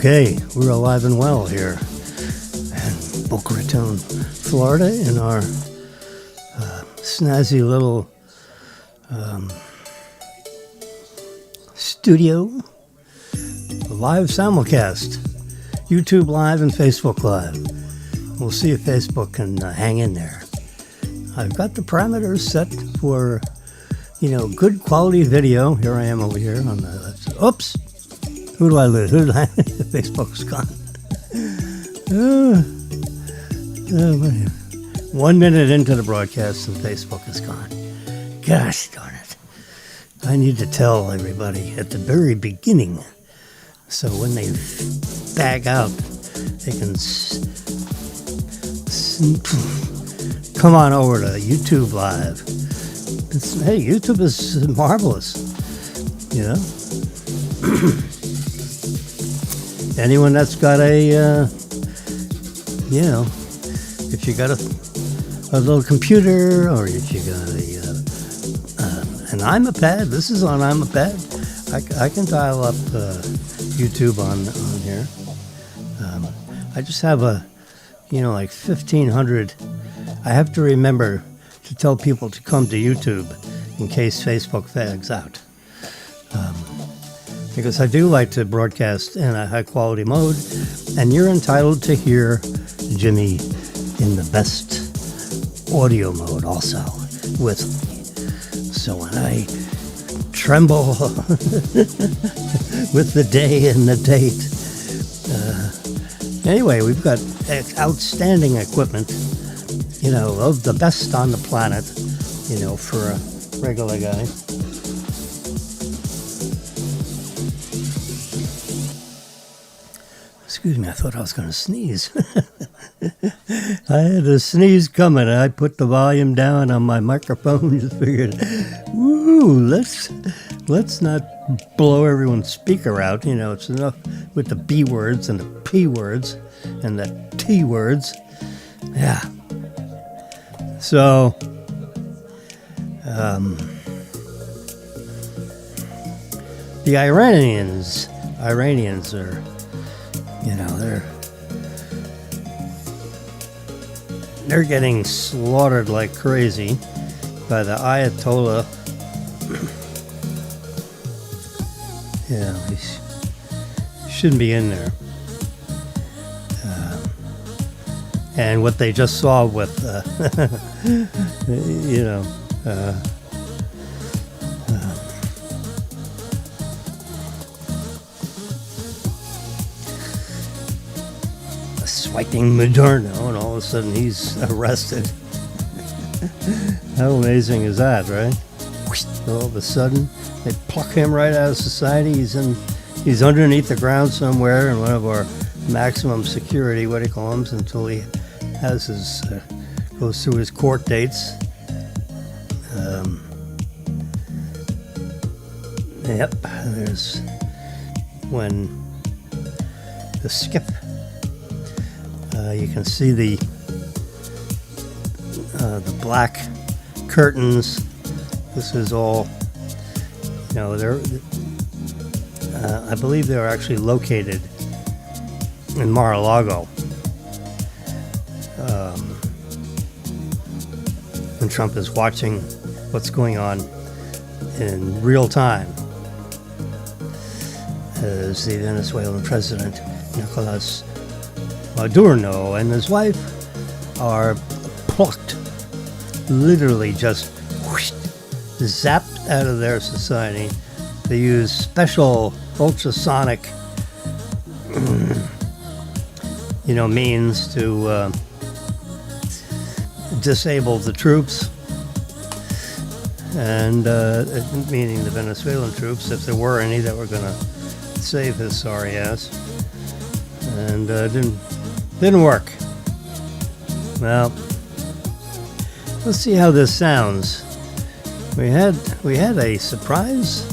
Okay, we're alive and well here in Boca Raton, Florida, in our snazzy little studio. Live simulcast, YouTube Live and Facebook Live. We'll see if Facebook can hang in there. I've got the parameters set for, good quality video. Here I am over here on the, oops, who do I lose? Facebook's gone. 1 minute into the broadcast and Facebook is gone. Gosh darn it. I need to tell everybody at the very beginning, so when they bag out, they can come on over to YouTube Live. Hey, YouTube is marvelous, Anyone that's got a, if you got a little computer, or if you got an iPad, this is on iPad, I can dial up YouTube on here. I just have like 1,500. I have to remember to tell people to come to YouTube in case Facebook fags out. Because I do like to broadcast in a high-quality mode, and you're entitled to hear Jimmy in the best audio mode also with me. So when I tremble with the day and the date, anyway, we've got outstanding equipment, of the best on the planet, for a regular guy. Excuse me, I thought I was going to sneeze. I had a sneeze coming. I put the volume down on my microphone. Just figured, let's not blow everyone's speaker out. It's enough with the B words and the P words and the T words. Yeah. So, the Iranians are, they're getting slaughtered like crazy by the Ayatollah. He shouldn't be in there. And what they just saw with, swiping Moderno, and all of a sudden he's arrested. How amazing is that, right? All of a sudden, they pluck him right out of society. He's underneath the ground somewhere in one of our maximum security, what do you call them, until he has his goes through his court dates. There's when the skip. You can see the black curtains. This is all, they're. I believe they're actually located in Mar-a-Lago. And Trump is watching what's going on in real time as the Venezuelan president, Nicolas Maduro, and his wife are plucked, literally just zapped out of their society. They use special ultrasonic, means to disable the troops, and meaning the Venezuelan troops, if there were any that were going to save his sorry ass, and didn't work. Well, let's see how this sounds. We had a surprise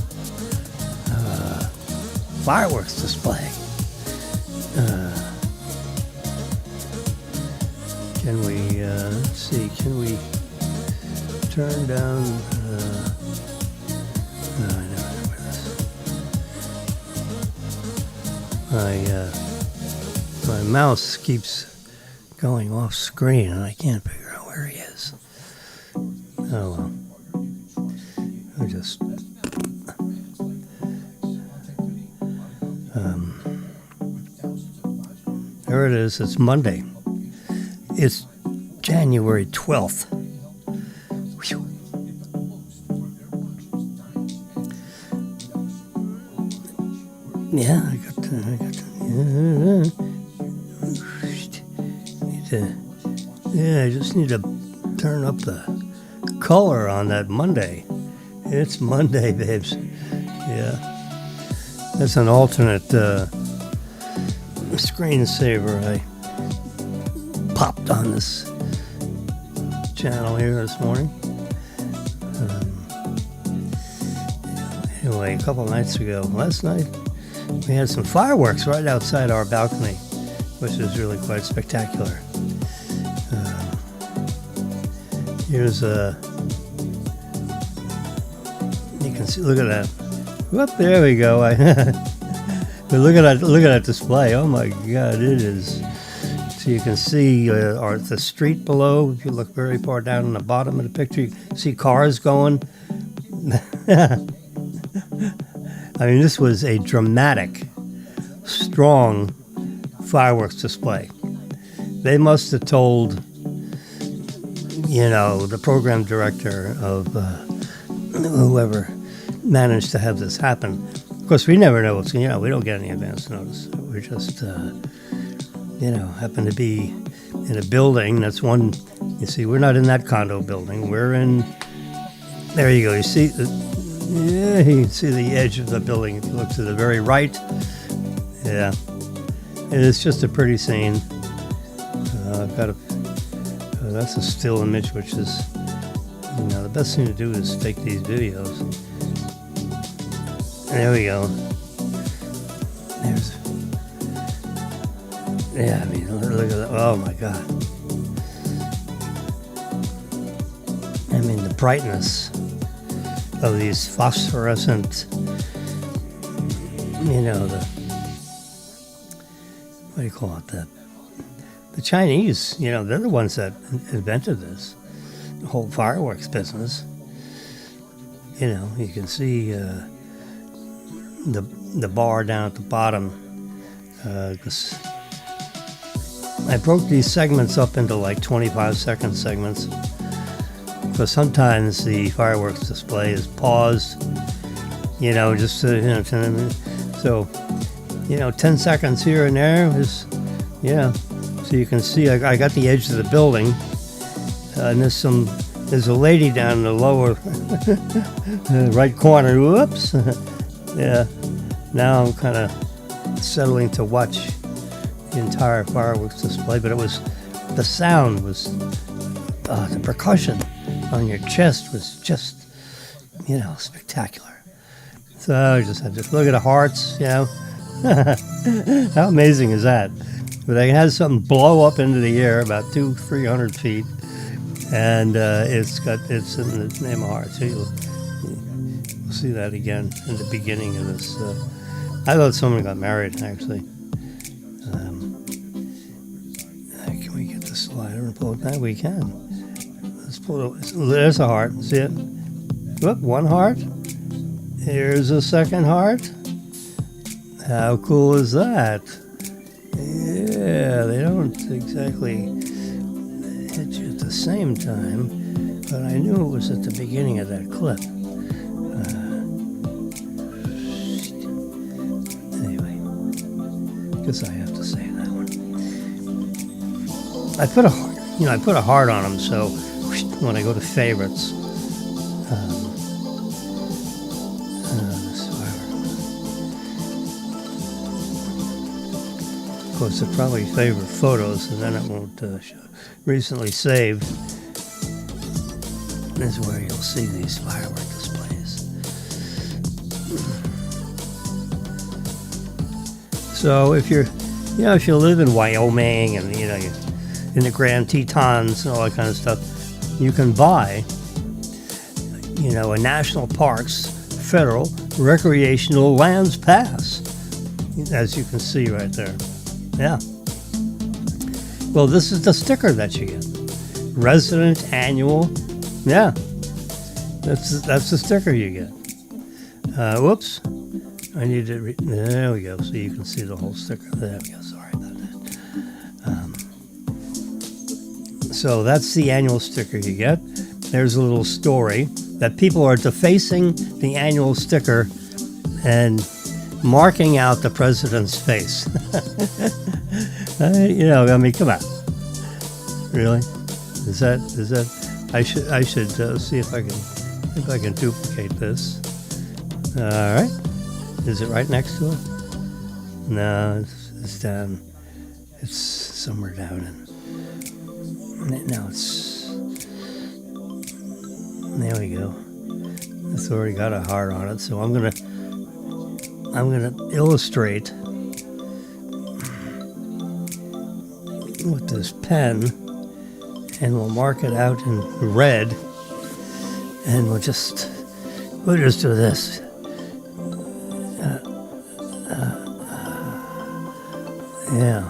fireworks display. Can we let's see? Can we turn down? No, I never remember this. my mouse keeps going off screen and I can't figure out where he is. Oh well. I just there it is. It's Monday. It's January 12th. Whew. Yeah, I got I just need to turn up the color on that Monday. It's Monday, babes. Yeah. That's an alternate screensaver I popped on this channel here this morning. Anyway, a couple nights ago, last night, we had some fireworks right outside our balcony, which is really quite spectacular. Here's you can see, look at that. Whoop, there we go. But look at that display. Oh my God, it is. So you can see the street below. If you look very far down in the bottom of the picture, you see cars going. I mean, this was a dramatic, strong fireworks display. They must have told, the program director of whoever managed to have this happen. Of course, we never know what's, we don't get any advance notice. We're just, happen to be in a building. That's one, you see, we're not in that condo building. We're in, there you go. You see, you can see the edge of the building if you look to the very right. Yeah, it's just a pretty scene. I've got that's a still image, which is, the best thing to do is take these videos. There we go. Yeah, I mean, look at that. Oh my God. I mean, the brightness of these phosphorescent, what do you call it? The Chinese, they're the ones that invented this, the whole fireworks business. You can see the bar down at the bottom. I broke these segments up into like 25-second segments because sometimes the fireworks display is paused, just so 10 seconds here and there is, so you can see I got the edge of the building, and there's a lady down in the lower right corner. Whoops. Yeah, now I'm kind of settling to watch the entire fireworks display, but the sound was, the percussion on your chest was just, spectacular. So I just had to look at the hearts, How amazing is that? But they had something blow up into the air about 200-300 feet, and it's in the name of hearts. You'll see that again in the beginning of this. I thought someone got married, actually. Can we get the slider and pull it back? We can. Let's pull it. There's a heart. See it? Whoop, one heart. Here's a second heart. How cool is that? Yeah, they don't exactly hit you at the same time, but I knew it was at the beginning of that clip. Anyway, guess I have to say that one. I put a heart on them, so when I go to favorites, of course, they're probably favorite photos, and then it won't show. Recently saved. This is where you'll see these firework displays. So if you live in Wyoming and you're in the Grand Tetons and all that kind of stuff, you can buy, a National Parks Federal Recreational Lands Pass. as you can see right there. Yeah. Well, this is the sticker that you get. Resident annual. Yeah. That's the sticker you get. Whoops. I need to. There we go. So you can see the whole sticker. There we go. Sorry about that. So that's the annual sticker you get. There's a little story that people are defacing the annual sticker and marking out the president's face. I mean, come on. Really? Is that? I should see if I can duplicate this. All right. Is it right next to it? No, it's down. It's somewhere down in. Now it's. There we go. It's already got a heart on it, so I'm gonna illustrate with this pen, and we'll mark it out in red, and we'll just do this. Yeah.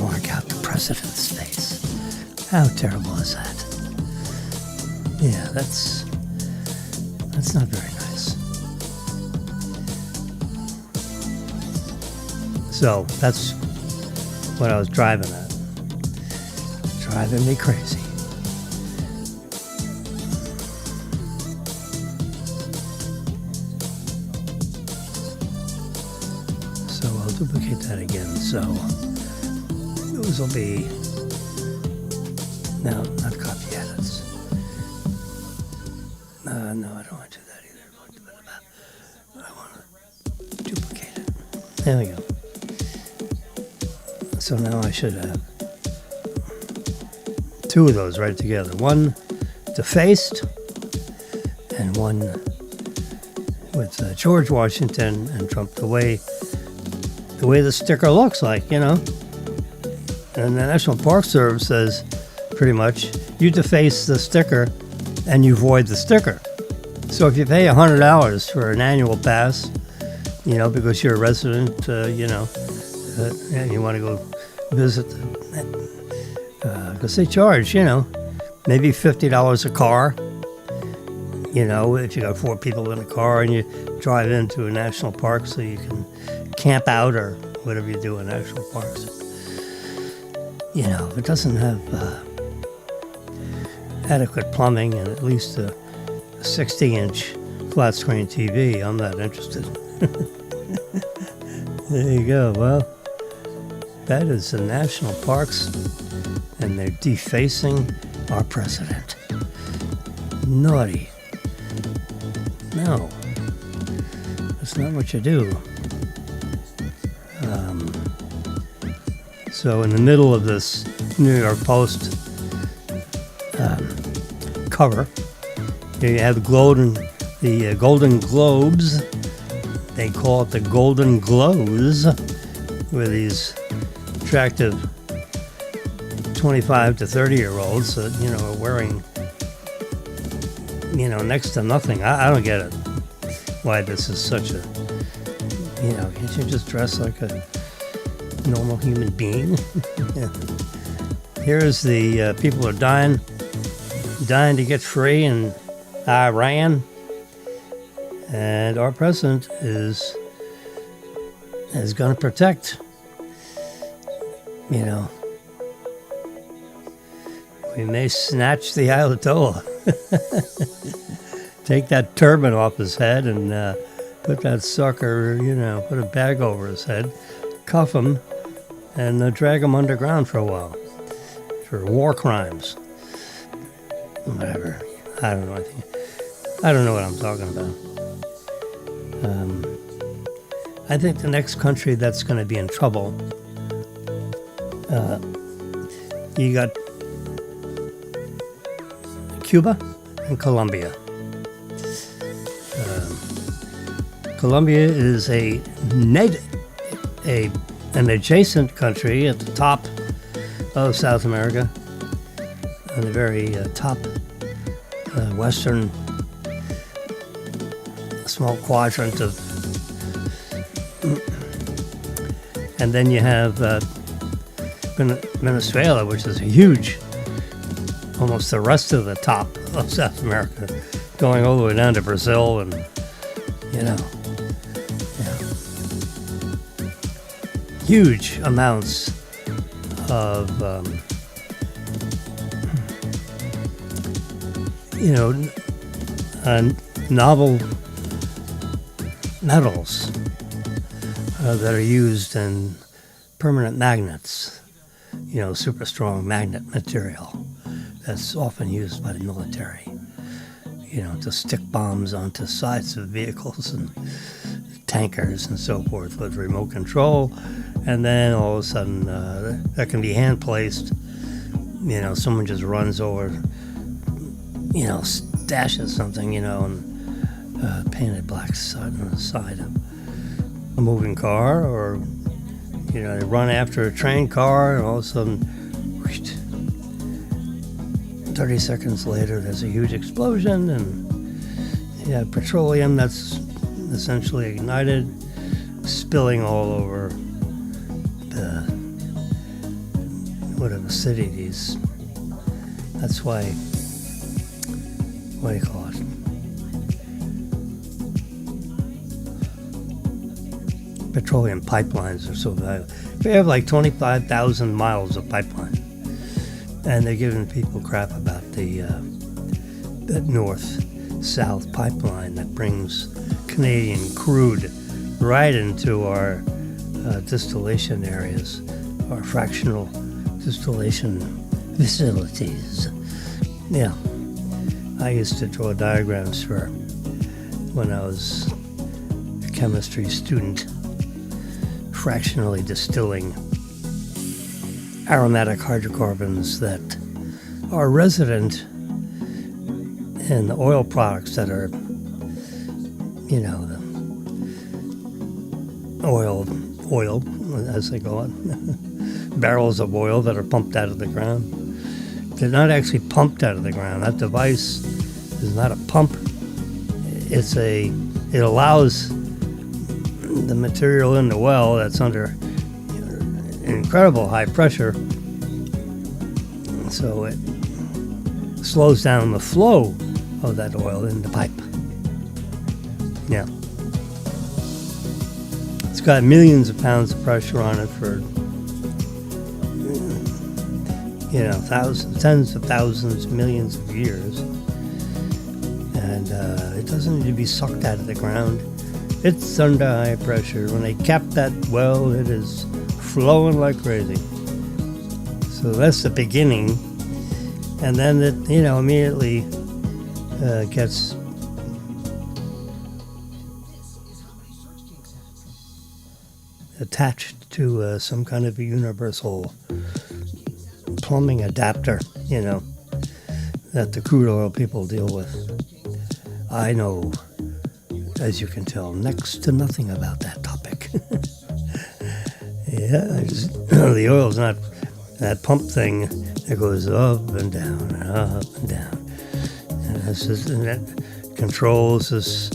Mark out the president's face. How terrible is that? Yeah, that's not very nice. So that's what I was driving at. Driving me crazy. So I'll duplicate that again. So those will be, no, not copy edits. No, I don't want to do that either. I want to duplicate it. There we go. So now I should have two of those right together. One defaced and one with George Washington and Trump, the way the sticker looks like, you know. And the National Park Service says pretty much you deface the sticker and you void the sticker. So if you pay $100 for an annual pass, you know, because you're a resident, and you want to go visit, because they charge, you know, maybe $50 a car. You know, if you got 4 people in a car and you drive into a national park so you can camp out or whatever you do in national parks. You know, if it doesn't have adequate plumbing and at least a 60-inch flat screen TV, I'm not interested. There you go. Well, that is the national parks, and they're defacing our president. Naughty. No, that's not what you do. So in the middle of this New York Post cover, here you have the Golden Globes. They call it the Golden Glows, where these attractive 25 to 30-year-olds that, you know, are wearing, you know, next to nothing. I don't get it. Why this is such a, you know, can't you just dress like a normal human being? Yeah. Here's the people are dying to get free in Iran, and our president is going to protect. You know, we may snatch the Ayatollah, take that turban off his head, and put that sucker, you know, put a bag over his head, cuff him, and drag him underground for a while for war crimes. Whatever. I don't know. I don't know what I'm talking about. I think the next country that's going to be in trouble, you got Cuba and Colombia. Colombia is an adjacent country at the top of South America, on the very top western small quadrant of, and then you have Venezuela, which is huge, almost the rest of the top of South America, going all the way down to Brazil, and huge amounts of novel metals that are used in permanent magnets, super strong magnet material that's often used by the military, to stick bombs onto sides of vehicles and tankers and so forth with remote control. And then all of a sudden, that can be hand placed. Someone just runs over, stashes something, and painted black on the side of a moving car, or they run after a train car, and all of a sudden, 30 seconds later, there's a huge explosion, and petroleum that's essentially ignited, spilling all over the whatever city these. That's why. What do you call it? Petroleum pipelines are so valuable. We have like 25,000 miles of pipeline, and they're giving people crap about that north-south pipeline that brings Canadian crude right into our distillation areas, our fractional distillation facilities. Yeah, I used to draw diagrams for when I was a chemistry student, fractionally distilling aromatic hydrocarbons that are resident in the oil products that are, the oil, as they call it, barrels of oil that are pumped out of the ground. They're not actually pumped out of the ground. That device is not a pump. It allows the material in the well that's under incredible high pressure, so it slows down the flow of that oil in the pipe. Yeah. It's got millions of pounds of pressure on it for thousands, tens of thousands, millions of years. And it doesn't need to be sucked out of the ground. It's under high pressure. When they cap that well, it is flowing like crazy. So that's the beginning. And then it, immediately gets attached to some kind of a universal plumbing adapter, that the crude oil people deal with. I know, as you can tell, next to nothing about that topic. The oil's not that pump thing that goes up and down and up and down. And that controls this.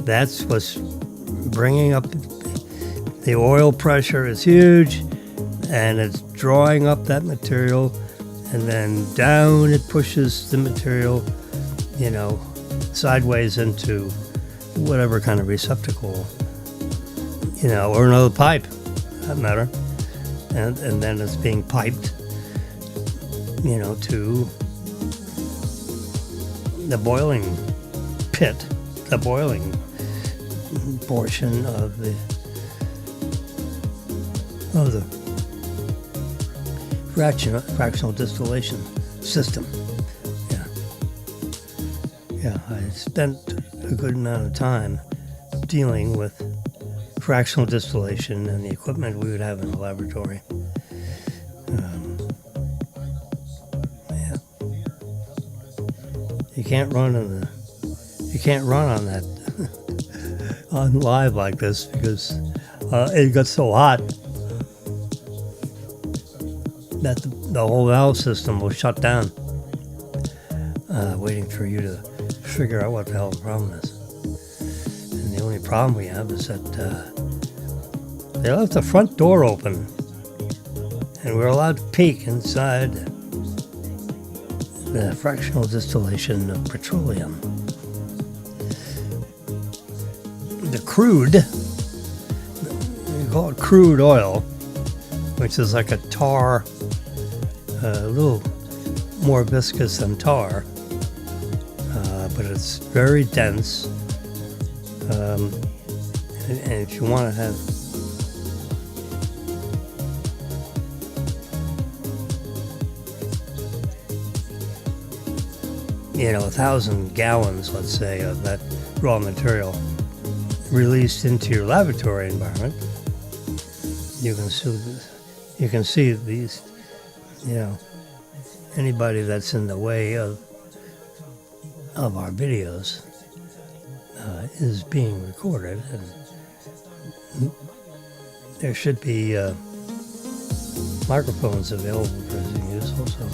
That's what's bringing up the oil pressure is huge, and it's drawing up that material, and then down it pushes the material, sideways into whatever kind of receptacle, or another pipe, for that matter. And then it's being piped, to the boiling pit, the boiling portion of the fractional distillation system. Yeah, I spent a good amount of time dealing with fractional distillation and the equipment we would have in the laboratory. You can't run on that on live like this because it got so hot that the whole valve system will shut down, waiting for you to figure out what the hell the problem is. only problem we have is that they left the front door open, and we're allowed to peek inside the fractional distillation of petroleum. The crude, we call it crude oil, which is like a tar, a little more viscous than tar, but it's very dense. And if you want to have you know, 1,000 gallons, let's say, of that raw material released into your laboratory environment, you can see these, you know, anybody that's in the way of our videos is being recorded, and there should be microphones available for use also.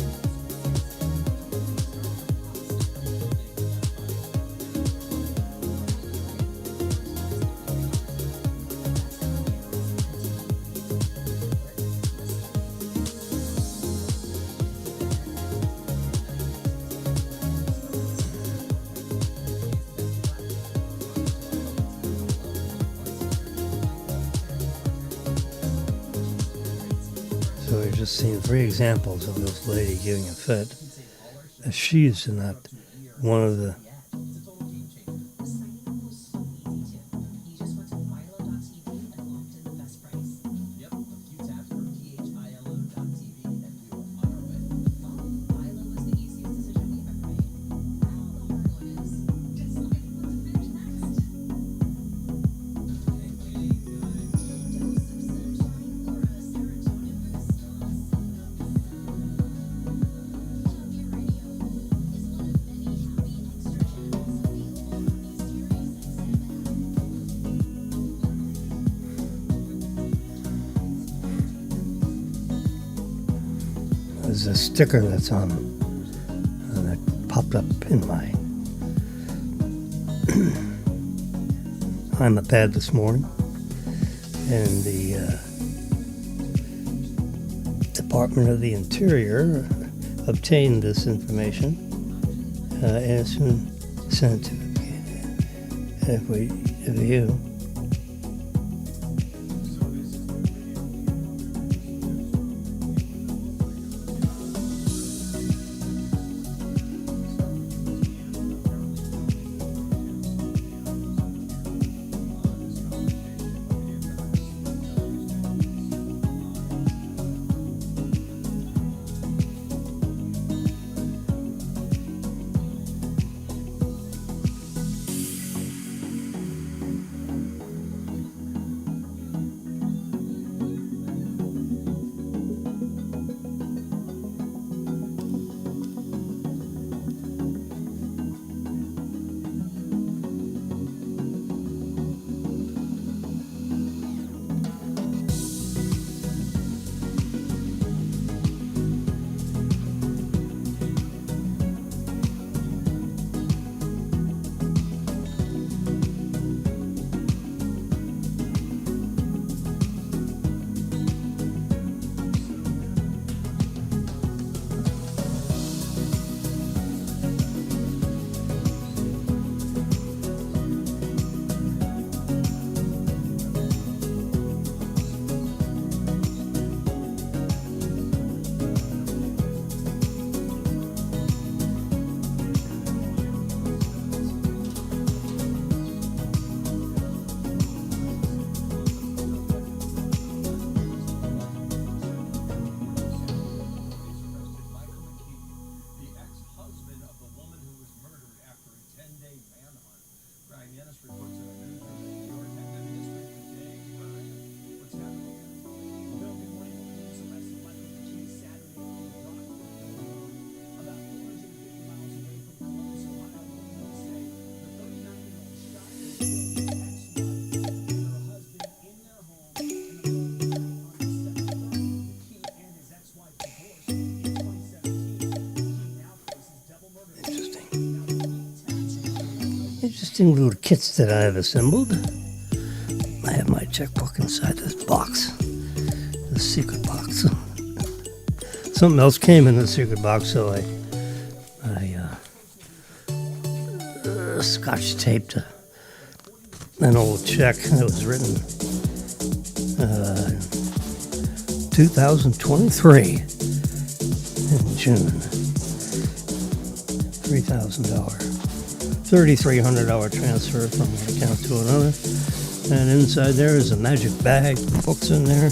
So we've just seen 3 examples of this lady giving a fit. She's not one of the there's a sticker that's on that popped up in my I'm a pad this morning, and the Department of the Interior obtained this information and soon sent it to you. Interesting little kits that I have assembled. I have my checkbook inside this box, the secret box. Something else came in the secret box, so I scotch taped an old check that was written 2023 in June. $3,000, $3,300 transfer from one account to another. And inside there is a magic bag, books in there.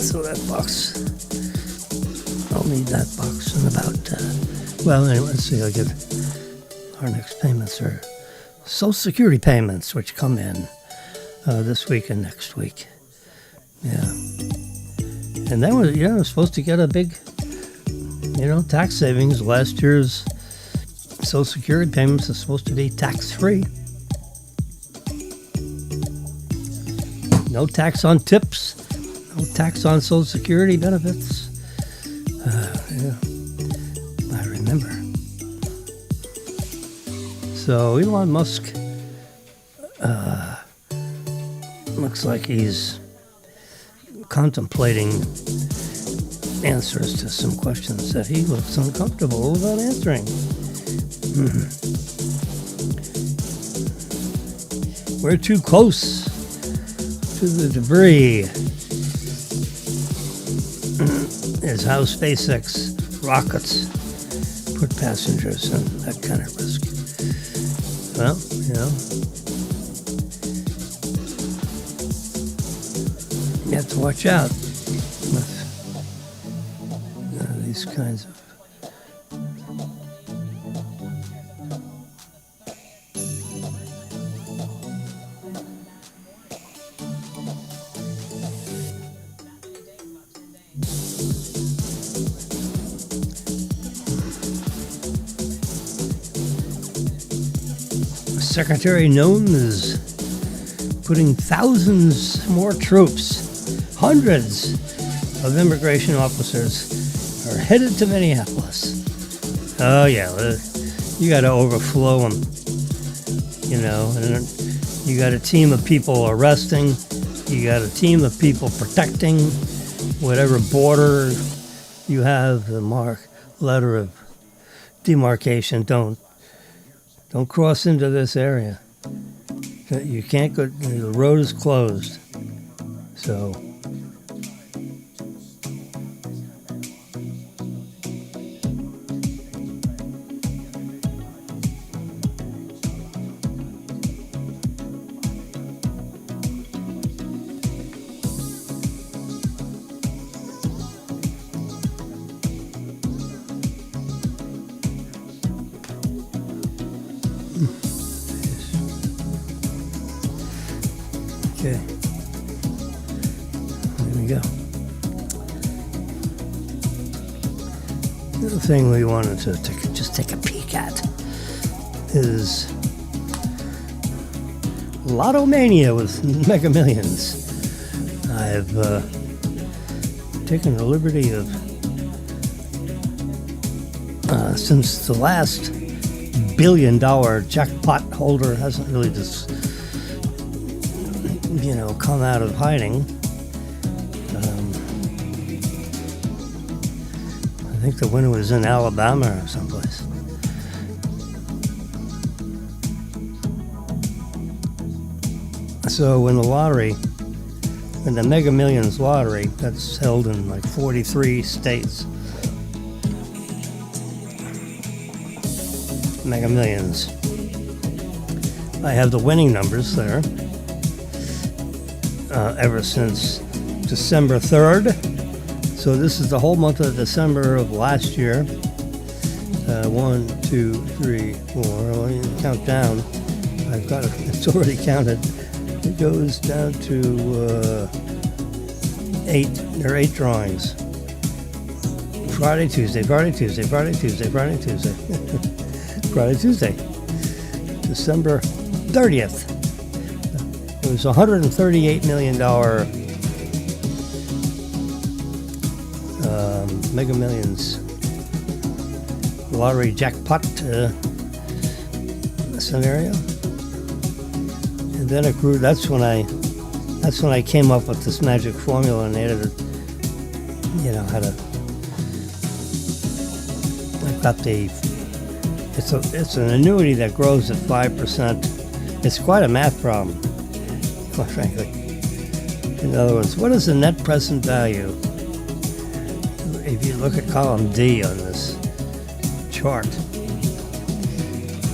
So that box, I'll need that box in about, well, anyway, let's see, I'll get, our next payments are Social Security payments, which come in this week and next week. Yeah. And then we're supposed to get a big, tax savings. Last year's Social Security payments are supposed to be tax-free. No tax on tips. No tax on Social Security benefits. Yeah, I remember. So Elon Musk looks like he's contemplating answers to some questions that he looks uncomfortable about answering. We're too close to the debris is how SpaceX rockets put passengers in that kind of risk. Well, you have to watch out with these kinds of Secretary known as putting thousands more troops, hundreds of immigration officers are headed to Minneapolis. Oh yeah, you got to overflow them, and you got a team of people arresting, you got a team of people protecting whatever border you have, the letter of demarcation. Don't cross into this area. You can't go, the road is closed. So, okay, there we go. The other thing we wanted to just take a peek at is Lotto Mania with Mega Millions. I've taken the liberty of, since the last $1 billion jackpot holder hasn't really just come out of hiding. I think the winner was in Alabama or someplace. So when the Mega Millions lottery, that's held in like 43 states. Mega Millions. I have the winning numbers there. Ever since December 3rd. So this is the whole month of December of last year. 1, 2, 3, 4. Well, you count down. I've got it. It's already counted. It goes down to 8. There are 8 drawings. Friday, Tuesday, Friday, Tuesday, Friday, Tuesday, Friday, Tuesday. Friday, Tuesday. December 30th. It was $138 million Mega Millions lottery jackpot scenario, and then it grew. That's when I came up with this magic formula and added, how to. I've got it's an annuity that grows at 5%. It's quite a math problem, quite frankly. In other words, what is the net present value? If you look at column D on this chart,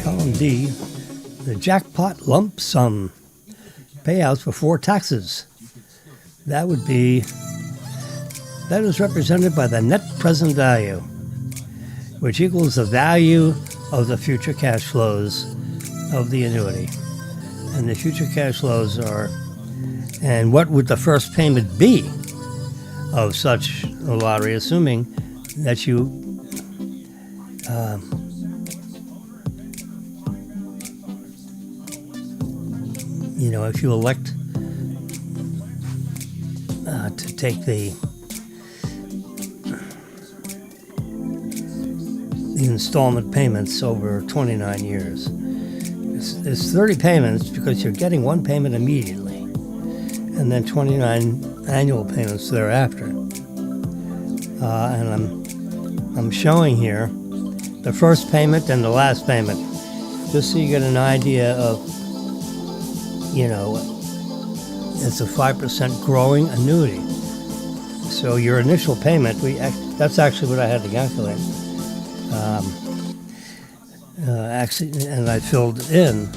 column D, the jackpot lump sum payouts before taxes. That is represented by the net present value, which equals the value of the future cash flows of the annuity. And the future cash flows are, and what would the first payment be of such a lottery, assuming that you if you elect to take the installment payments over 29 years. It's 30 payments because you're getting one payment immediately, and then 29 annual payments thereafter. And I'm showing here the first payment and the last payment, just so you get an idea of, it's a 5% growing annuity. So your initial payment, that's actually what I had to calculate. And I filled in,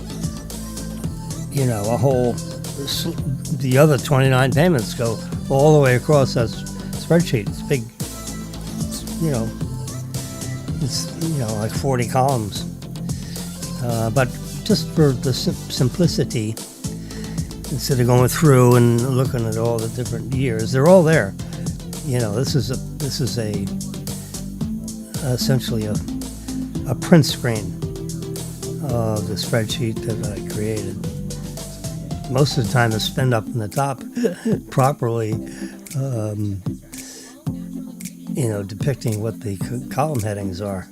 a whole, the other 29 payments go all the way across that spreadsheet. It's big, it's like 40 columns. But just for the simplicity, instead of going through and looking at all the different years, they're all there. This is essentially a print screen of the spreadsheet that I created. Most of the time it's pinned up in the top properly, depicting what the column headings are.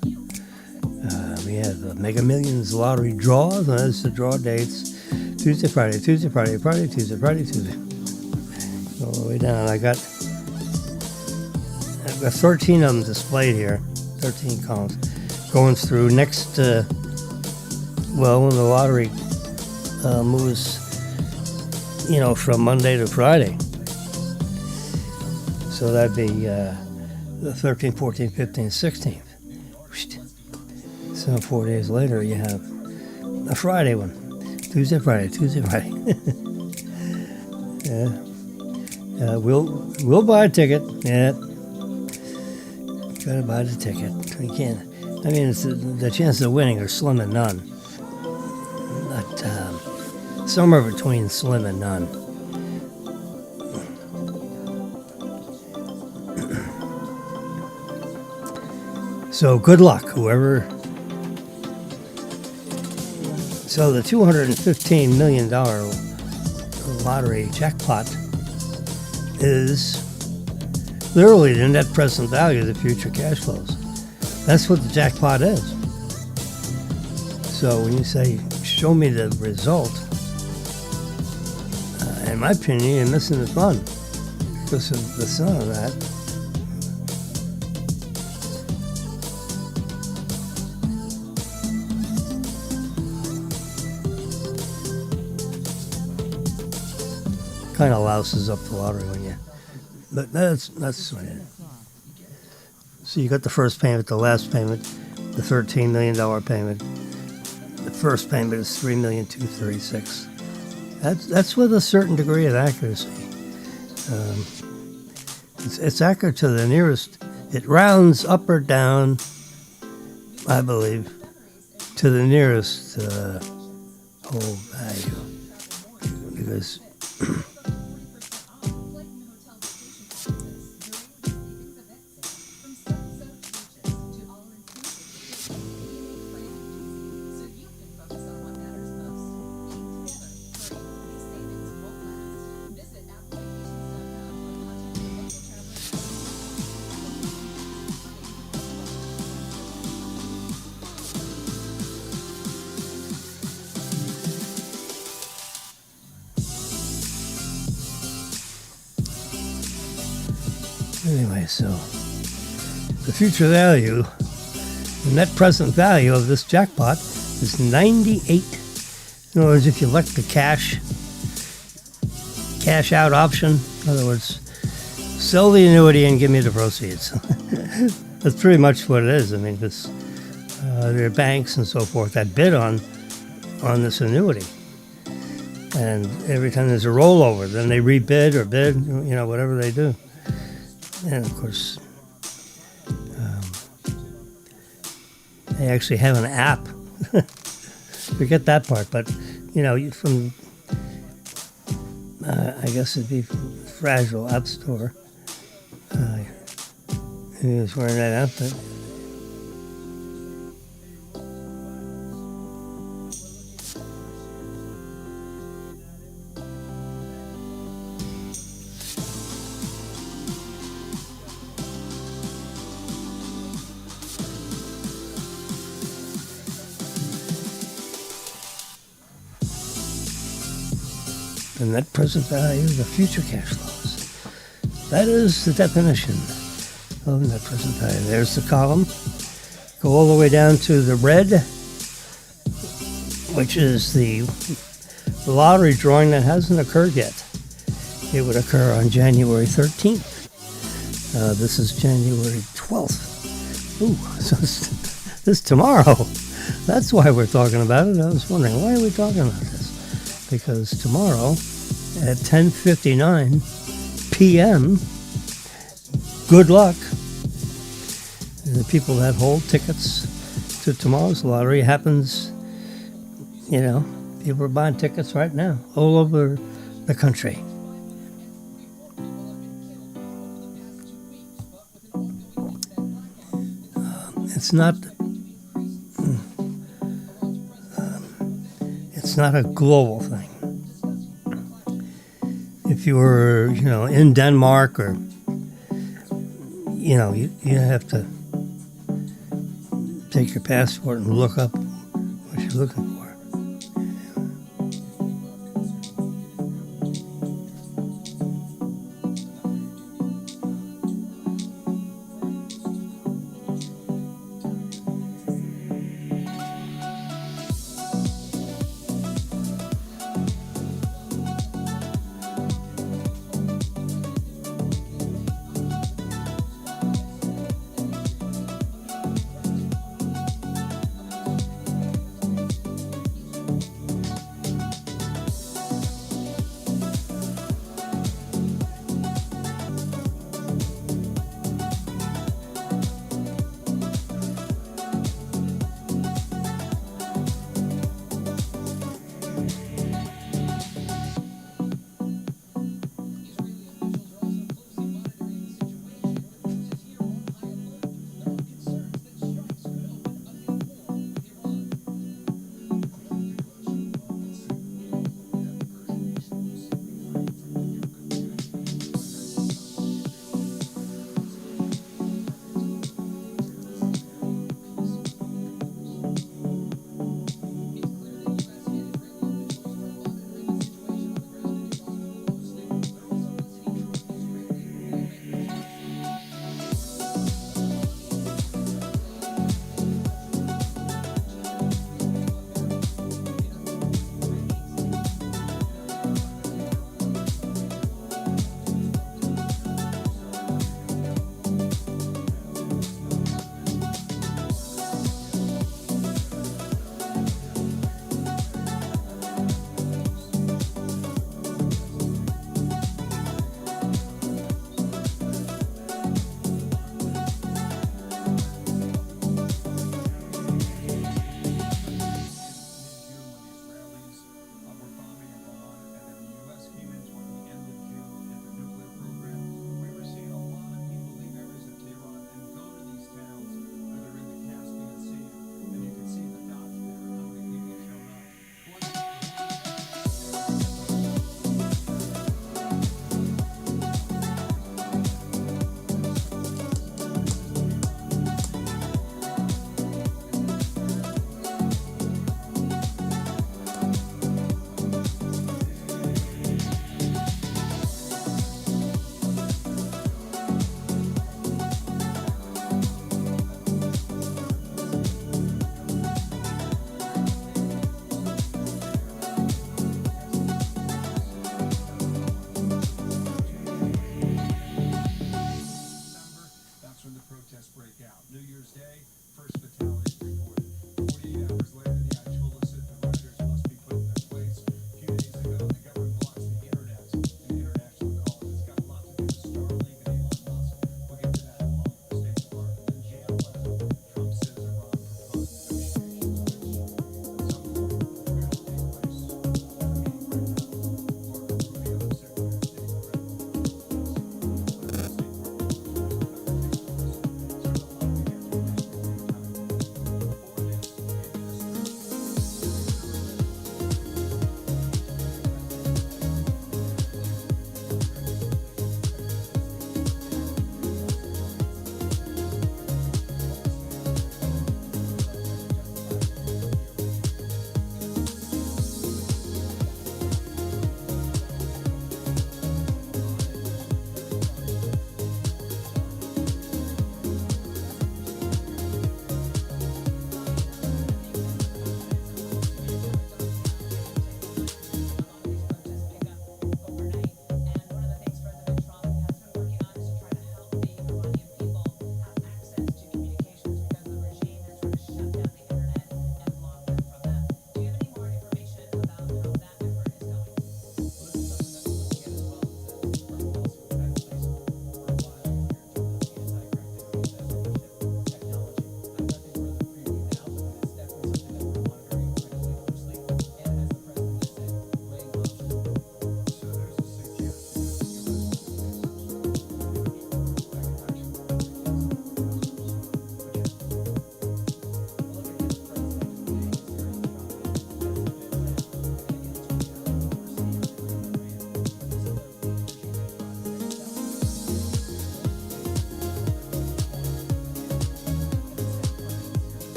We have Mega Millions lottery draws, and that's the draw dates. Tuesday, Friday, Tuesday, Friday, Friday, Tuesday, Friday, Tuesday. All the way down. I've got 13 of them displayed here, 13 columns. Going through next, when the lottery moves, from Monday to Friday. So that'd be the 13th, 14th, 15th, 16th. So 4 days later, you have a Friday one. Tuesday, Friday, Tuesday, Friday. Yeah. We'll buy a ticket. Yeah. Gotta buy the ticket. We can't. It's the chances of winning are slim and none. But somewhere between slim and none. So good luck, whoever. So the $215 million lottery jackpot is literally the net present value of the future cash flows. That's what the jackpot is. So when you say, show me the result, in my opinion, you're missing the fun. Because of the sum of that. Kind of louses up the lottery when you, but that's what it is. So you got the first payment, the last payment, the $13 million payment. The first payment is $3,236,000. That's with a certain degree of accuracy. It's accurate to the nearest. It rounds up or down, I believe, to the nearest whole value, because. Anyway, so the future value, the net present value of this jackpot is 98. In other words, if you elect the cash out option, in other words, sell the annuity and give me the proceeds. That's pretty much what it is. I mean, there are banks and so forth that bid on this annuity. And every time there's a rollover, then they rebid or bid, whatever they do. And of course, they actually have an app. Forget that part, but from I guess it'd be Fragile App Store. He was wearing that outfit. The net present value of the future cash flows. That is the definition of net present value. There's the column. Go all the way down to the red, which is the lottery drawing that hasn't occurred yet. It would occur on January 13th. This is January 12th. Ooh, so this is tomorrow. That's why we're talking about it. I was wondering, why are we talking about this? Because tomorrow at 10:59 p.m., good luck. The people that hold tickets to tomorrow's lottery happens, people are buying tickets right now all over the country. It's not a global thing. If you were, in Denmark or, you have to take your passport and look up what you're looking for.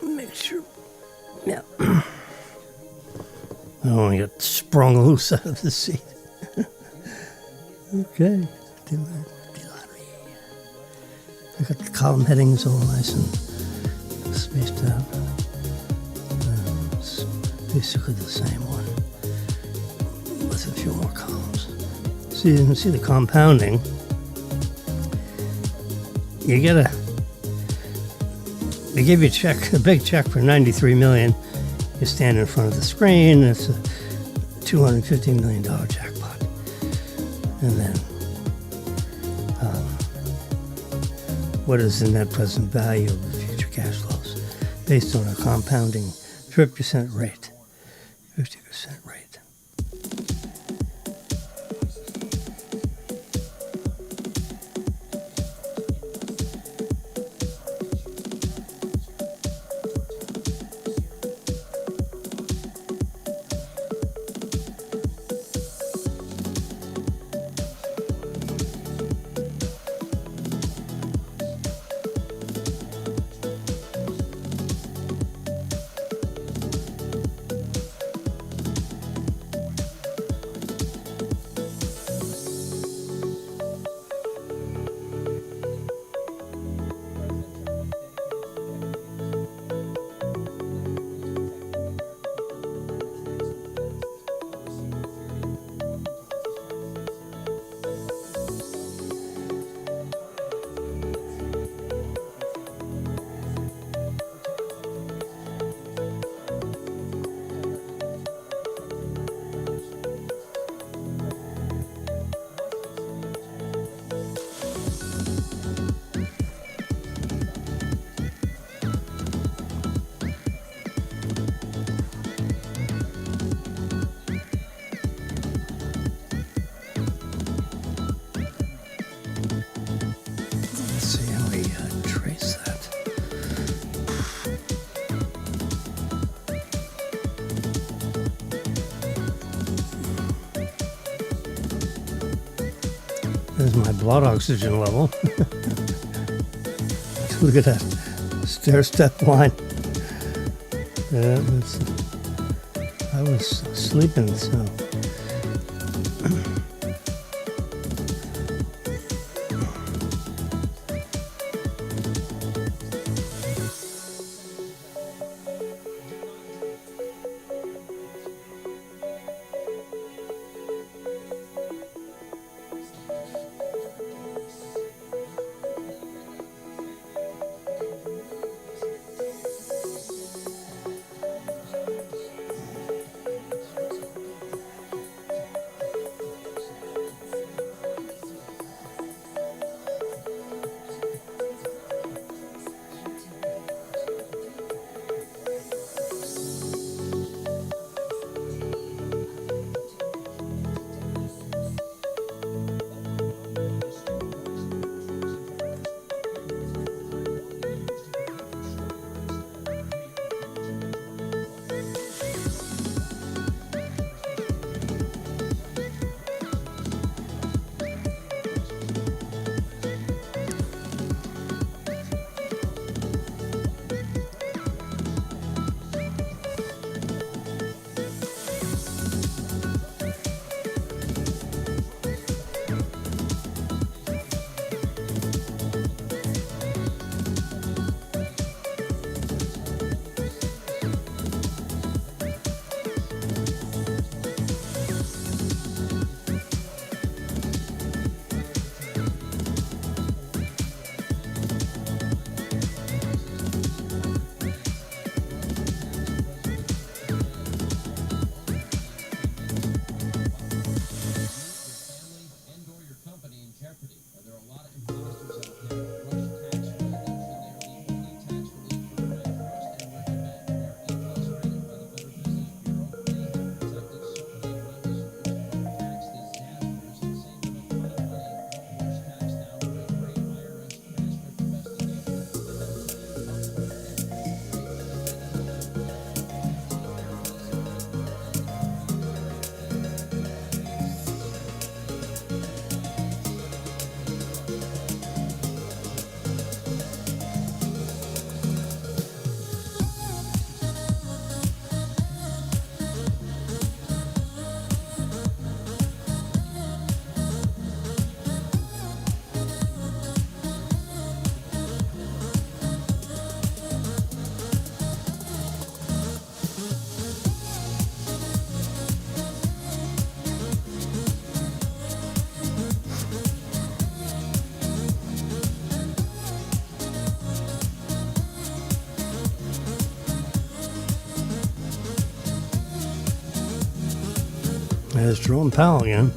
Make sure. Yeah. I don't want to get sprung loose out of the seat. Okay. I got the column headings all nice and spaced out. It's basically the same one with a few more columns. So you can see the compounding. They give you a big check for $93 million. You stand in front of the screen, it's a $250 million jackpot. And then, what is the net present value of the future cash flows based on a compounding 50% rate? 50% rate. There's my blood oxygen level. Look at that. stair step line. Yeah, I was sleeping, so. There's Jerome Powell again.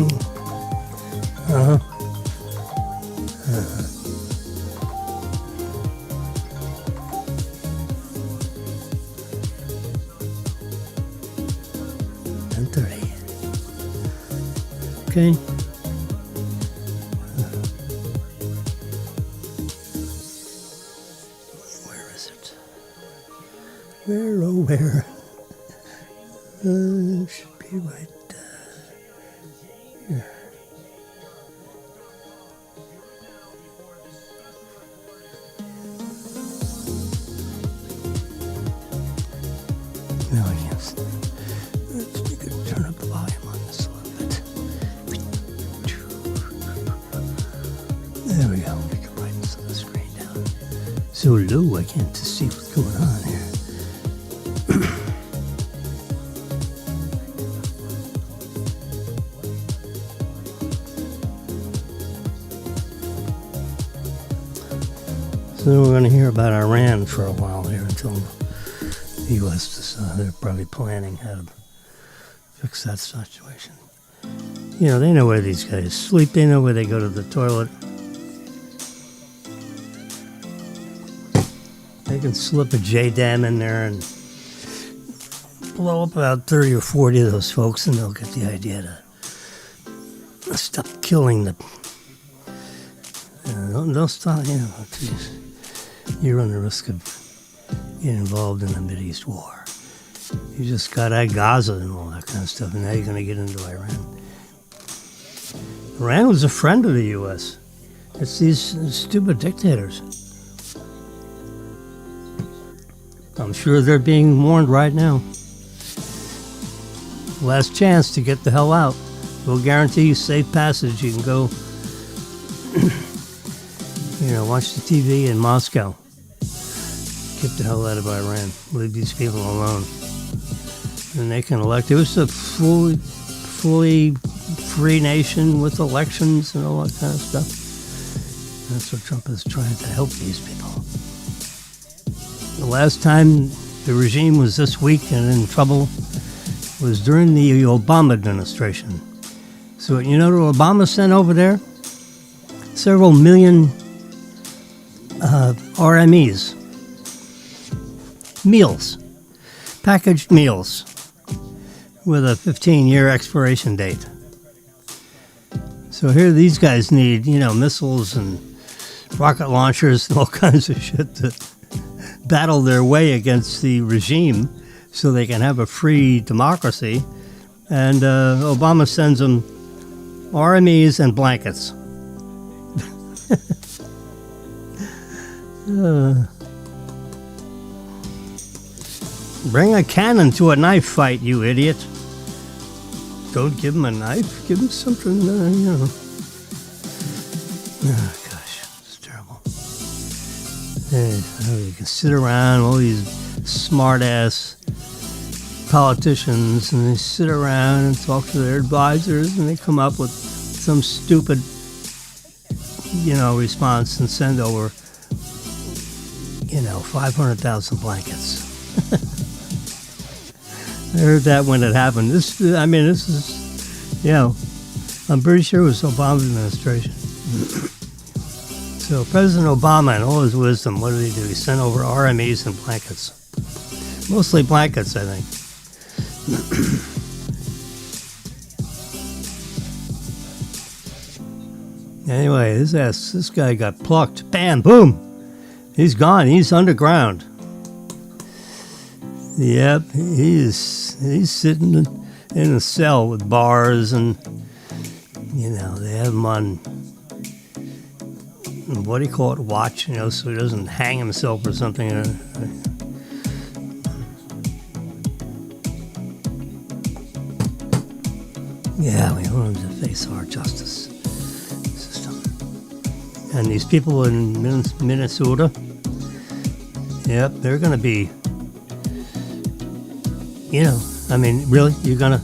Uh-huh. 10:30. Okay. Where is it? Where, oh where? Should be right here. Now I can't see. We could turn up the volume on this a little bit. There we go. We can brighten some of the screen down. So low, I can't see what's going on here. So we're going to hear about Iran for a while here until the U.S. They're probably planning how to fix that situation. You know, they know where these guys sleep. They know where they go to the toilet. They can slip a J-dam in there and blow up about 30 or 40 of those folks, and they'll get the idea to stop killing the... Don't stop, you know, geez. You run the risk of getting involved in the Mideast war. You just got at Gaza and all that kind of stuff, and now you're going to get into Iran. Iran was a friend of the U.S. It's these stupid dictators. I'm sure they're being warned right now. Last chance to get the hell out. We'll guarantee you safe passage. You can go, watch the TV in Moscow. Get the hell out of Iran. Leave these people alone. And they can elect. It was a fully free nation with elections and all that kind of stuff. That's what Trump is trying to help these people. The last time the regime was this weak and in trouble was during the Obama administration. So you know what Obama sent over there? Several million RMEs. Meals. Packaged meals with a 15-year expiration date. So here these guys need, missiles and rocket launchers and all kinds of shit to battle their way against the regime so they can have a free democracy. And Obama sends them RMEs and blankets. Bring a cannon to a knife fight, you idiot. Don't give him a knife. Give him something, Oh, gosh, it's terrible. You can sit around, all these smart-ass politicians, and they sit around and talk to their advisors, and they come up with some stupid, response and send over, 500,000 blankets. I heard that when it happened. This is, I'm pretty sure it was Obama's administration. So President Obama, in all his wisdom, what did he do? He sent over RMEs and blankets. Mostly blankets, I think. Anyway, this guy got plucked. Bam, boom. He's gone. He's underground. Yep, he's sitting in a cell with bars, and they have him on, what do you call it, watch, so he doesn't hang himself or something. Yeah, we want him to face our justice system. And these people in Minnesota, yep, they're going to be, really, you're gonna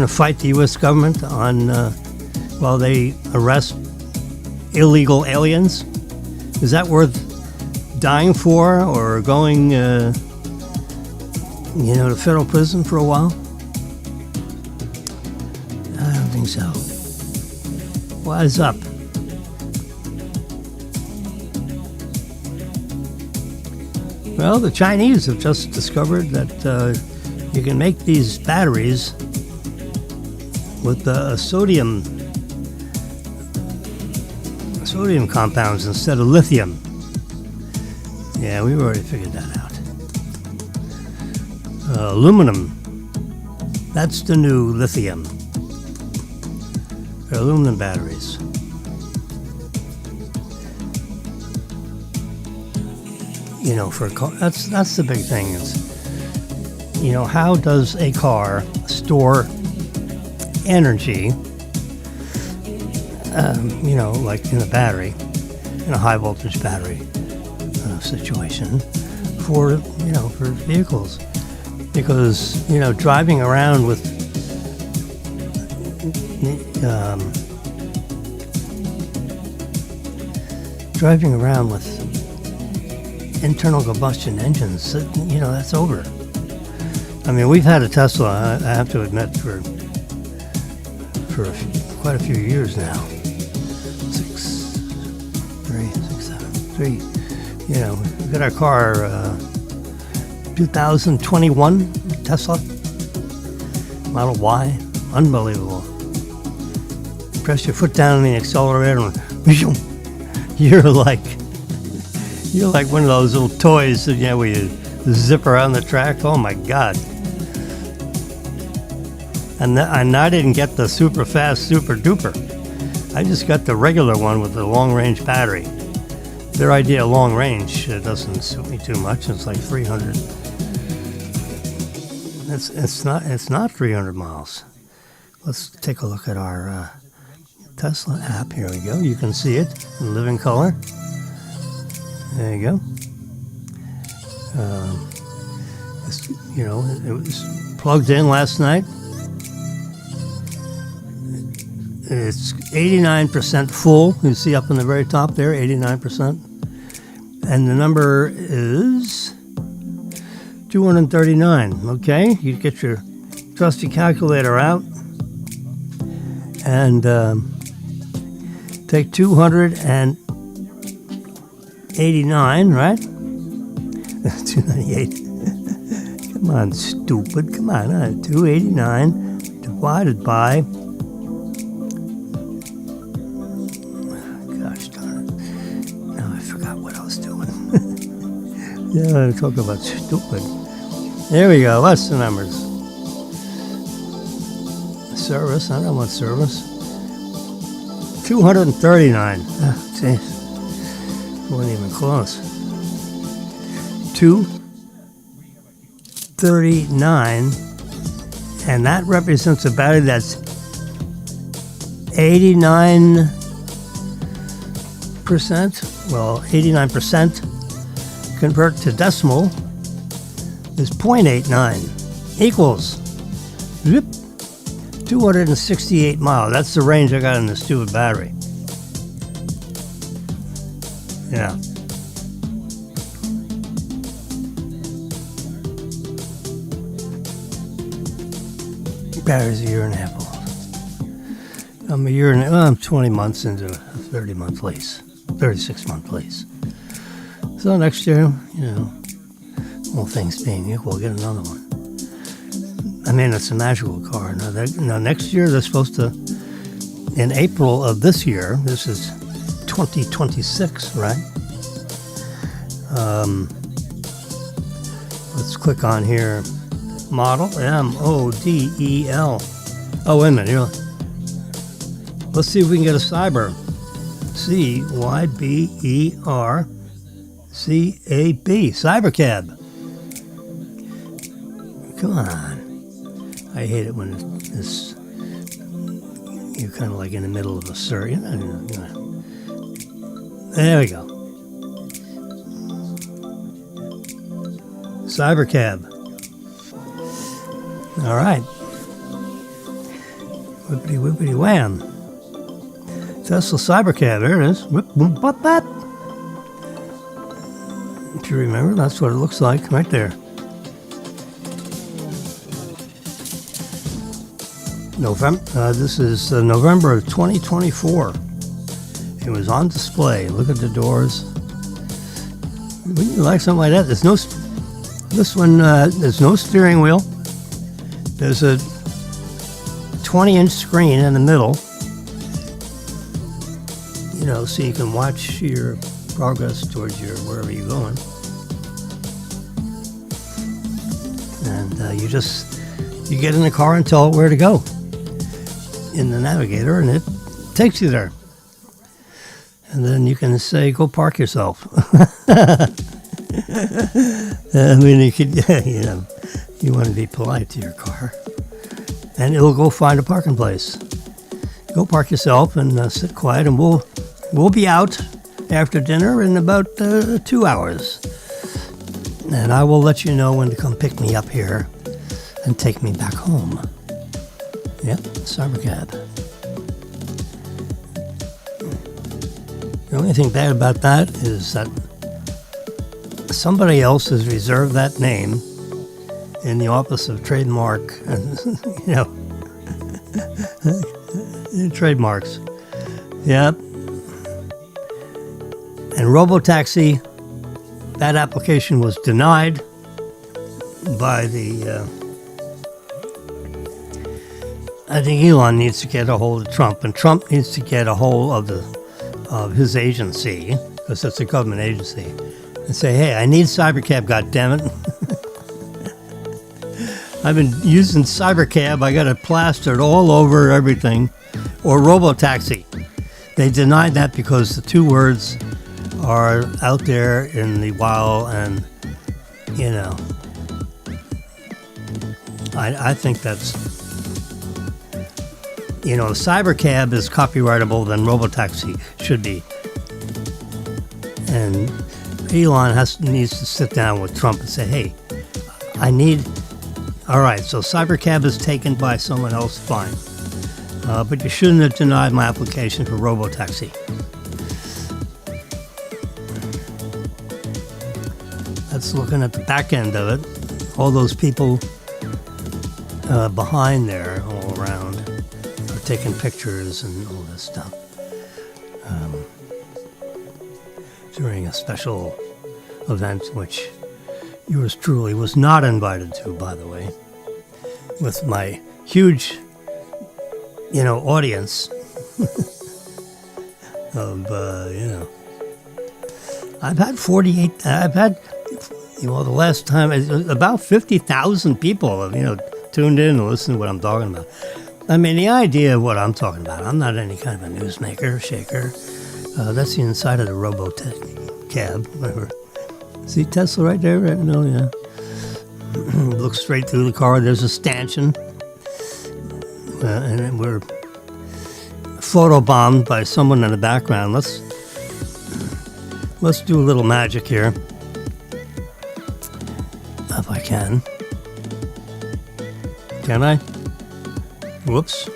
fight the U.S. government on while they arrest illegal aliens? Is that worth dying for, or going, to federal prison for a while? I don't think so. Wise up. Well, the Chinese have just discovered that you can make these batteries with sodium compounds instead of lithium. Yeah, we've already figured that out. Aluminum. That's the new lithium. They're aluminum batteries. You know, for a car, that's the big thing is, you know, how does a car store energy, you know, like in a battery, in a high voltage battery situation for, you know, for vehicles. Because, you know, driving around with internal combustion engines, you know, that's over. I mean, we've had a Tesla, I have to admit, for quite a few years now. 3. You know, we got our car, 2021 Tesla Model Y, unbelievable. Press your foot down on the accelerator and you're like one of those little toys that, you know, where you zip around the track. Oh my God. And I didn't get the super fast, super duper. I just got the regular one with the long range battery. Their idea of long range doesn't suit me too much. It's like 300. It's not 300 miles. Let's take a look at our Tesla app. Here we go. You can see it in living color. There you go. You know, it was plugged in last night. It's 89% full. You see up in the very top there, 89%. And the number is 239. Okay, you get your trusty calculator out and take 289, right? 298. Come on, stupid. Come on. 289 divided by. Gosh darn it. Now I forgot what I was doing. Yeah, I talk about stupid. There we go. That's the numbers. Service. I don't want service. 239. Oh, jeez. Wasn't even close. 239, and that represents a battery that's 89%. Well, 89% convert to decimal is 0.89 equals 268 miles. That's the range I got in this stupid battery. Yeah. Battery's a year and a half old. I'm 20 months into a 30-month lease, 36-month lease. So next year, you know, all things being equal, I'll get another one. I mean, it's a magical car. Now next year, they're supposed to, in April of this year, this is 2026, right? Let's click on here. Model, M-O-D-E-L. Oh, wait a minute. Here. Let's see if we can get a cyber. C-Y-B-E-R-C-A-B. Cybercab. Come on. I hate it when it's you're kind of like in the middle of a search. There we go. Cybercab. All right. Whippity whippity wham. Tesla Cybercab. There it is. Whip, whoop, bop, bop. If you remember, that's what it looks like right there. This is November of 2024. It was on display. Look at the doors. Wouldn't you like something like that? There's no steering wheel. There's a 20-inch screen in the middle, so you can watch your progress towards wherever you're going. And you get in the car and tell it where to go in the navigator, and it takes you there. And then you can say, "Go park yourself." I mean, you want to be polite to your car, and it'll go find a parking place. Go park yourself and sit quiet, and we'll be out after dinner in about 2 hours, and I will let you know when to come pick me up here and take me back home. Yep, Cybercab. The only thing bad about that is that somebody else has reserved that name in the Office of Trademark, trademarks. Yep. And Robotaxi, that application was denied by I think Elon needs to get a hold of Trump, and Trump needs to get a hold of his agency, because it's a government agency, and say, "Hey, I need Cybercab, goddammit. I've been using Cybercab. I got it plastered all over everything." Or Robotaxi. They denied that because the two words are out there in the wild, and I think that's Cybercab is copyrightable, then Robotaxi should be. And Elon needs to sit down with Trump and say, "Hey, all right, so Cybercab is taken by someone else, fine. But you shouldn't have denied my application for Robotaxi." That's looking at the back end of it. All those people behind there, all around, are taking pictures and all this stuff. During a special event, which yours truly was not invited to, by the way, with my huge, audience of, I've had the last time, about 50,000 people have, tuned in and listened to what I'm talking about. I mean, the idea of what I'm talking about, I'm not any kind of a newsmaker, shaker. That's the inside of the Robocab, whatever. See Tesla right there? Right? No, yeah. Look straight through the car. There's a stanchion. And then we're photobombed by someone in the background. Let's do a little magic here. If I can. Can I? Whoops.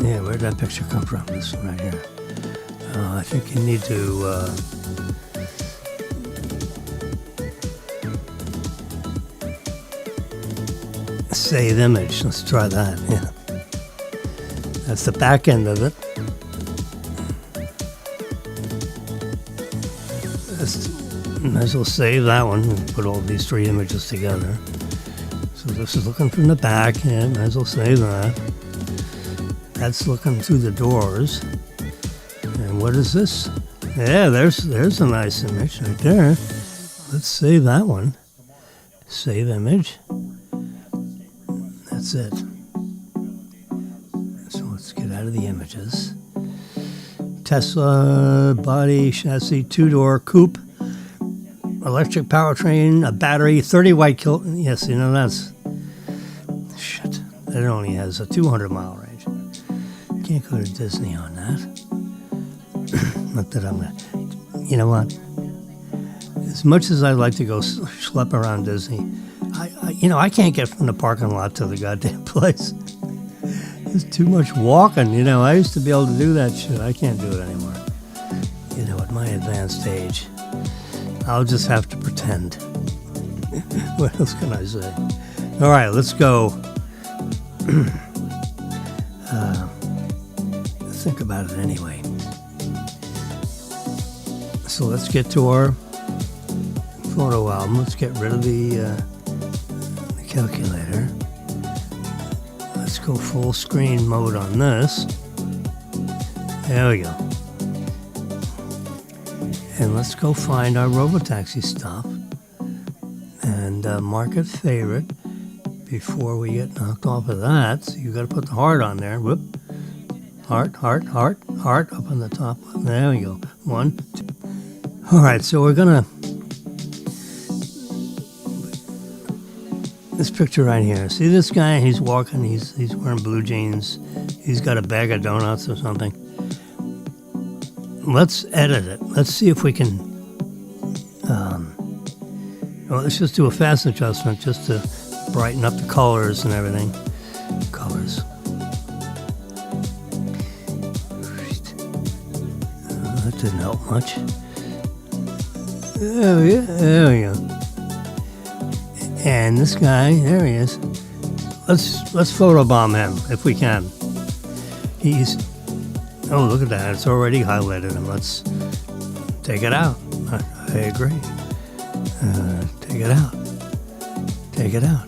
Yeah, where'd that picture come from? This one right here. I think you need to save image. Let's try that. Yeah. That's the back end of it. Might as well save that one and put all these three images together. So this is looking from the back, and might as well save that. That's looking through the doors. And what is this? Yeah, there's a nice image right there. Let's save that one. Save image. That's it. So let's get out of the images. Tesla body chassis, 2-door coupe, electric powertrain, a battery, 30 watt kill. Yes, that's shit. That only has a 200-mile range. Can't go to Disney on that. Not that I'm gonna. You know what? As much as I'd like to go schlep around Disney, I can't get from the parking lot to the goddamn place. It's too much walking. I used to be able to do that shit. I can't do it anymore. At my advanced age, I'll just have to pretend. What else can I say? All right, let's go Think about it anyway. So let's get to our photo album. Let's get rid of the calculator. Let's go full screen mode on this. There we go. And let's go find our Robotaxi stuff and mark it favorite before we get knocked off of that. So you got to put the heart on there. Whoop. Heart, heart, heart, heart up on the top. There we go. 1, 2. All right, so we're gonna, this picture right here. See this guy? He's walking. He's wearing blue jeans. He's got a bag of donuts or something. Let's edit it. Let's see if we can. Well, let's just do a fast adjustment just to brighten up the colors and everything. Colors. That didn't help much. There we go. And this guy, there he is. Let's photobomb him if we can. Oh, look at that! It's already highlighted him. Let's take it out. I agree. Take it out. Take it out.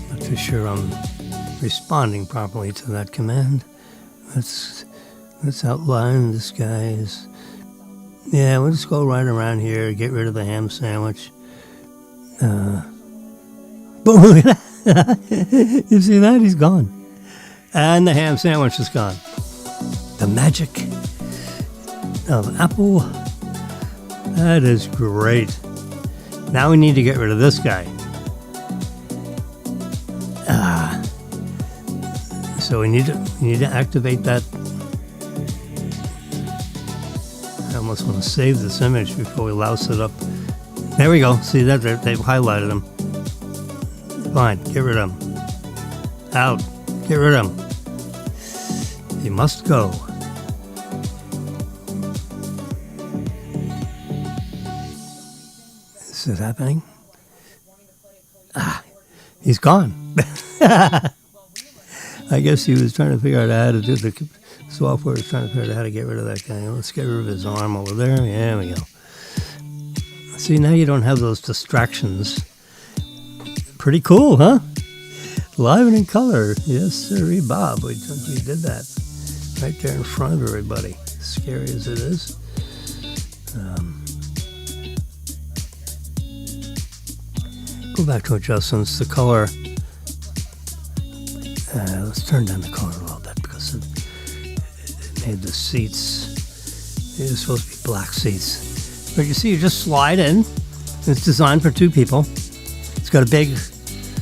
Not too sure I'm responding properly to that command. Let's outline this guy's. Yeah, we'll just go right around here. Get rid of the ham sandwich. Boom! Look at that. You see that? He's gone. And the ham sandwich is gone. The magic of Apple. That is great. Now we need to get rid of this guy. So we need to activate that. I almost want to save this image before we louse it up. There we go. See that? They've highlighted him. Fine. Get rid of him. Out. Get rid of him. He must go. Is it happening? He's gone. I guess he was trying to figure out how to do the software was trying to figure out how to get rid of that guy. Let's get rid of his arm over there. Yeah, there we go. See, now you don't have those distractions. Pretty cool, huh? Live and in color. Yes, sir, Bob. We did that right there in front of everybody. Scary as it is. Go back to adjustments. The color. Let's turn down the color a little bit because it made the seats. These are supposed to be black seats. But you see, you just slide in. It's designed for 2 people. It's got a big.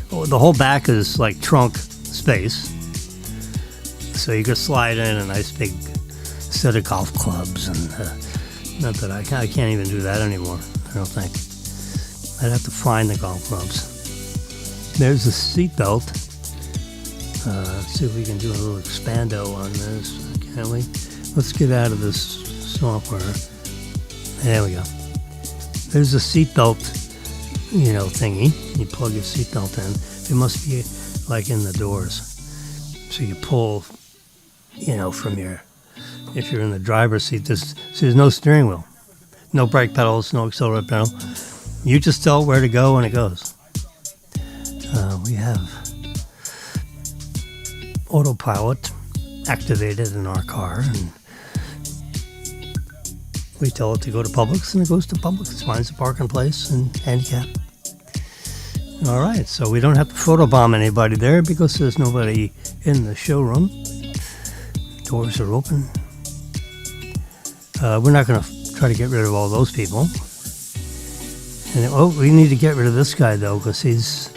The whole back is like trunk space. So you can slide in a nice big set of golf clubs. And not that I can't even do that anymore, I don't think. I'd have to find the golf clubs. There's the seat belt. Let's see if we can do a little expando on this, can we? Let's get out of this software. There we go. There's the seatbelt, thingy. You plug your seatbelt in. It must be like in the doors. So you pull, from if you're in the driver's seat, there's no steering wheel, no brake pedals, no accelerator pedal. You just tell where to go when it goes. We have autopilot activated in our car, and we tell it to go to Publix, and it goes to Publix. It finds a parking place and handicap. All right, so we don't have to photobomb anybody there because there's nobody in the showroom. Doors are open. We're not going to try to get rid of all those people. And we need to get rid of this guy though, because he's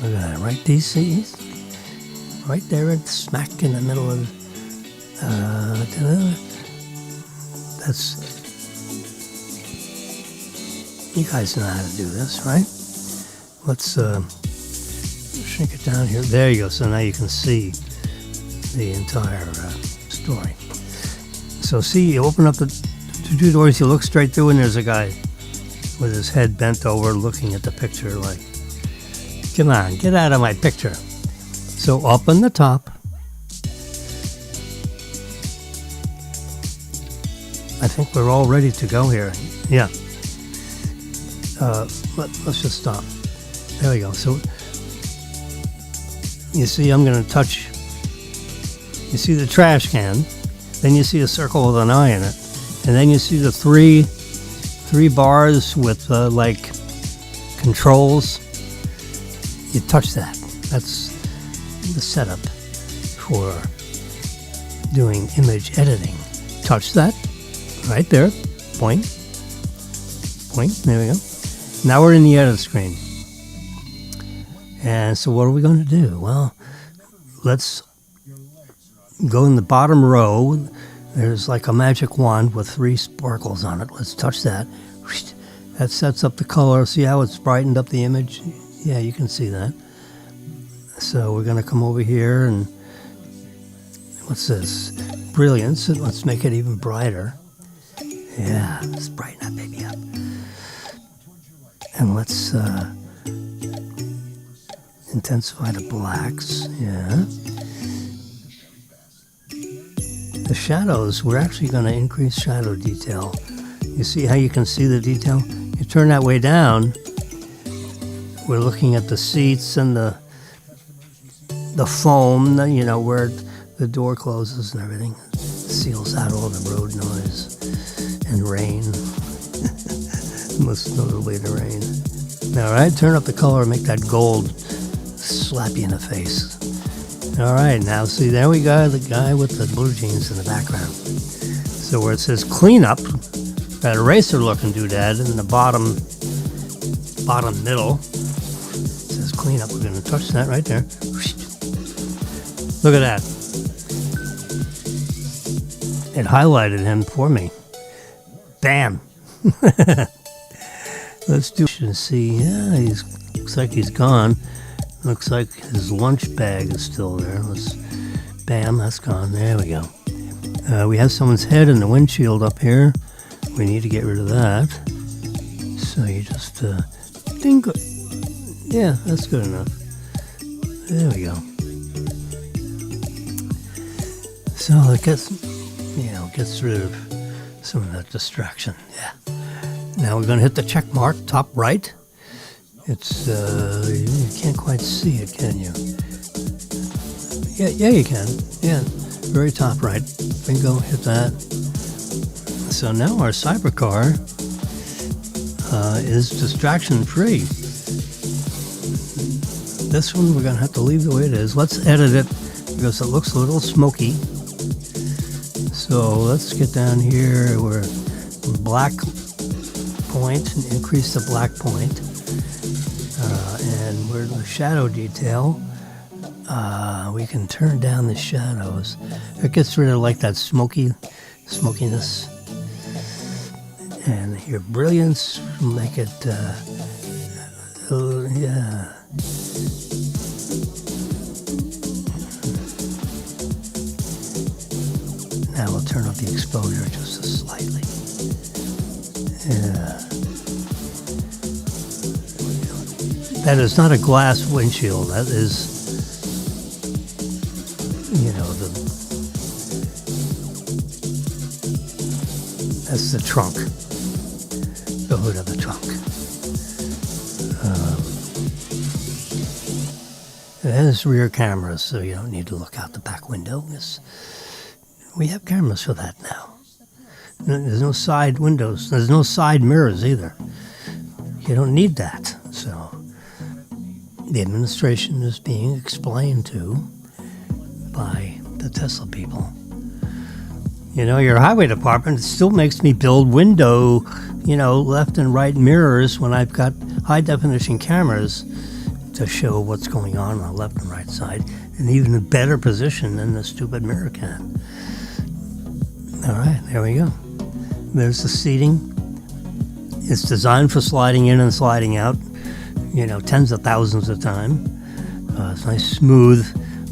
look at that, right? He's right there, smack in the middle of. That's. You guys know how to do this, right? Let's shrink it down here. There you go. So now you can see the entire story. So see, you open up the 2 doors, you look straight through, and there's a guy with his head bent over looking at the picture like, Come on, get out of my picture. So up on the top, I think we're all ready to go here. Yeah. Let's just stop. There we go. So you see, I'm going to touch. You see the trash can, then you see a circle with an eye in it, and then you see the three bars with like controls. You touch that. That's the setup for doing image editing. Touch that right there. Point. There we go. Now we're in the edit screen. And so what are we going to do? Well, let's go in the bottom row. There's like a magic wand with 3 sparkles on it. Let's touch that. That sets up the color. See how it's brightened up the image? Yeah, you can see that. So we're going to come over here and what's this? Brilliance. Let's make it even brighter. Yeah, let's brighten that baby up. And let's intensify the blacks. Yeah. The shadows, we're actually going to increase shadow detail. You see how you can see the detail? You turn that way down, we're looking at the seats and the foam, you know, where the door closes and everything. It seals out all the road noise and rain. Most notably the rain. All right, turn up the color, make that gold slap you in the face. All right, now see, there we go, the guy with the blue jeans in the background. So where it says cleanup, that eraser looking doodad in the bottom middle, it says cleanup. We're going to touch that right there. Look at that. It highlighted him for me. Bam. Let's do and see. Yeah, looks like he's gone. Looks like his lunch bag is still there. Bam, that's gone. There we go. We have someone's head in the windshield up here. We need to get rid of that. So you just ding. Yeah, that's good enough. There we go. So it gets rid of some of that distraction. Yeah. Now we're going to hit the check mark, top right. It's, you can't quite see it, can you? Yeah, you can. Yeah, very top right. Bingo, hit that. So now our cybercar is distraction-free. This one we're going to have to leave the way it is. Let's edit it because it looks a little smoky. So let's get down here where black point and increase the black point. And where the shadow detail, we can turn down the shadows. It gets rid of like that smokiness. And here, brilliance, make it, yeah. Now we'll turn up the exposure just slightly. Yeah. That is not a glass windshield. That is, that's the trunk, the hood of the trunk. It has rear cameras, so you don't need to look out the back window. We have cameras for that now. There's no side windows. There's no side mirrors either. You don't need that. So the administration is being explained to by the Tesla people. Your highway department still makes me build window, left and right mirrors when I've got high definition cameras to show what's going on the left and right side, and even a better position than the stupid mirror can. All right, there we go. There's the seating. It's designed for sliding in and sliding out, tens of thousands of time. It's nice smooth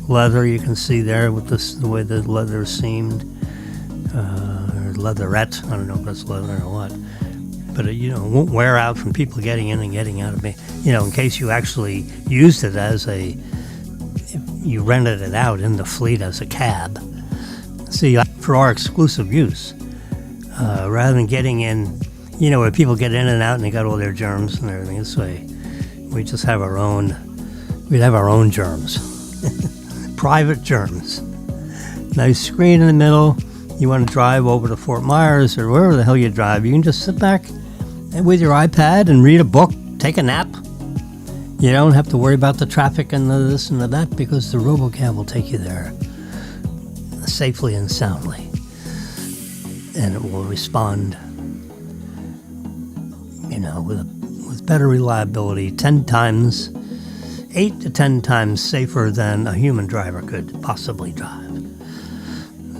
leather you can see there with the way the leather is seamed. Or leatherette, I don't know if that's leather or what. but it won't wear out from people getting in and getting out of me. In case you actually used it as you rented it out in the fleet as a cab. See, for our exclusive use, rather than getting in, where people get in and out and they got all their germs and everything. This way, we just have our own. We'd have our own germs, private germs. Nice screen in the middle. You want to drive over to Fort Myers or wherever the hell you drive, you can just sit back with your iPad and read a book, take a nap. You don't have to worry about the traffic and the this and the that because the RoboCab will take you there safely and soundly. And it will respond, with better reliability, 8 to 10 times safer than a human driver could possibly drive.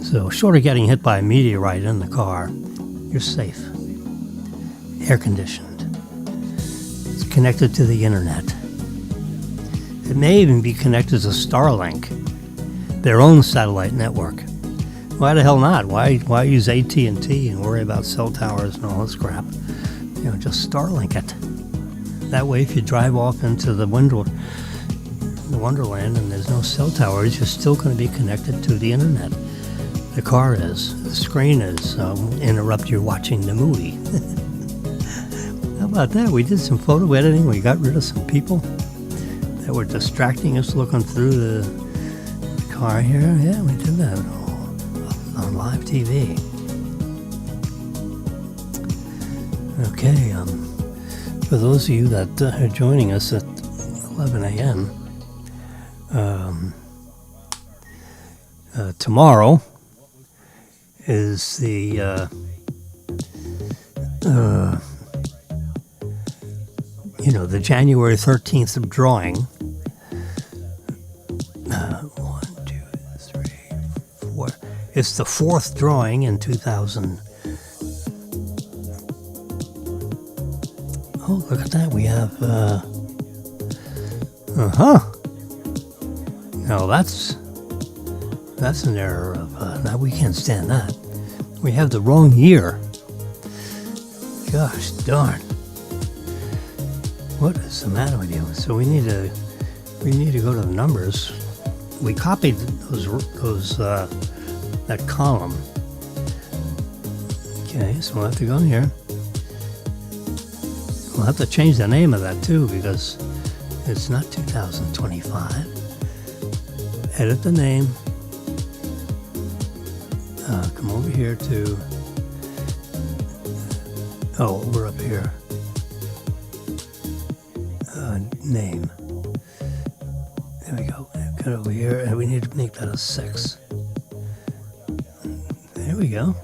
So short of getting hit by a meteorite in the car, you're safe. Air conditioned. It's connected to the internet. It may even be connected to Starlink, their own satellite network. Why the hell not? Why use AT&T and worry about cell towers and all this crap? Just Starlink it. That way, if you drive off into the Wonderland and there's no cell towers, you're still going to be connected to the internet. The car is. The screen is. Interrupt you watching the movie. How about that? We did some photo editing. We got rid of some people that were distracting us looking through the car here. Yeah, we did that on live TV. Okay, for those of you that are joining us at 11 a.m., tomorrow is the the January 13th drawing. 1, 2, 3, 4. It's the 4th drawing in 2000. Oh, look at that. We have No, that's an error of now we can't stand that. We have the wrong year. Gosh darn. What is the matter with you? So we need to go to the numbers. We copied those that column. Okay, so we'll have to go in here. We'll have to change the name of that too because it's not 2025. Edit the name. Come over here to. Oh, we're up here. Name. There we go. Got over here, and we need to make that a 6. There we go.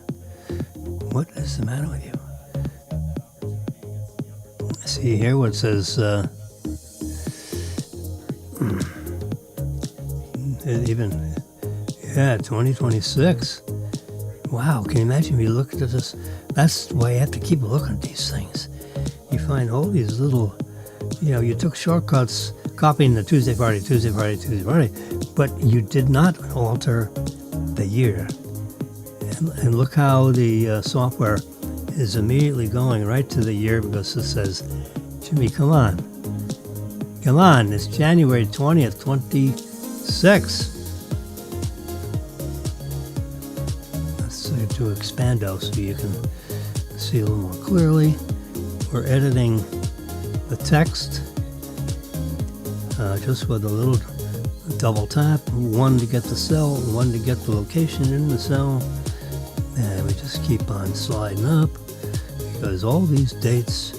What is the matter with you? See here what it says. Even 2026. Wow, can you imagine if you looked at this? That's why you have to keep looking at these things. You find all these little, you took shortcuts copying the Tuesday, Friday, but you did not alter the year. And look how the software is immediately going right to the year because it says, Jimmy, come on, it's January 20th, 26. To Expando so you can see a little more clearly. We're editing the text just with a little double tap, 1 to get the cell, 1 to get the location in the cell, and we just keep on sliding up because all these dates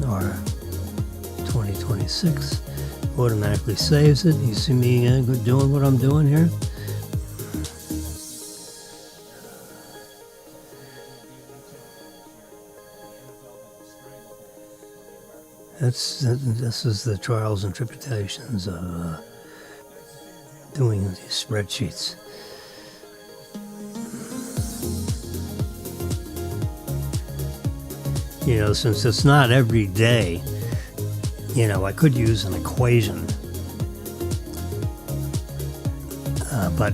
are 2026. Automatically saves it. You see me doing what I'm doing here. This is the trials and tribulations of doing these spreadsheets. Since it's not every day, I could use an equation. But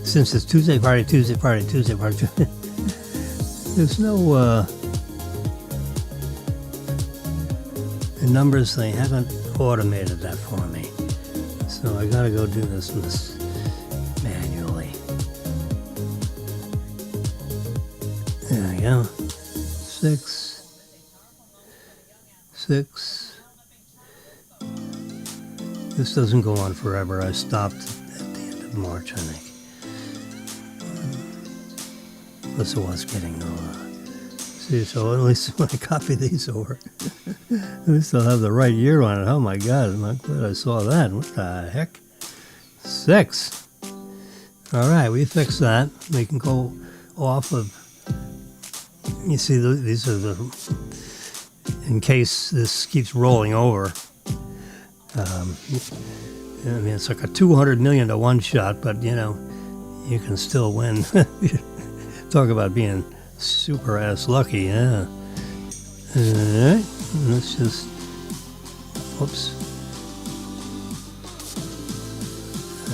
since it's Tuesday, Friday, there's no the numbers, they haven't automated that for me. So I gotta go do this manually. There we go. 6. This doesn't go on forever. I stopped at the end of March, I think. This was getting see, so at least when I copy these over, at least I'll have the right year on it. Oh my God, I'm glad I saw that. What the heck? 6. All right, we fixed that. We can go off of, you see, these are the, in case this keeps rolling over. I mean, it's like a 200 million to one shot, but you know, you can still win. Talk about being super ass lucky, yeah. Alright, let's just, whoops. I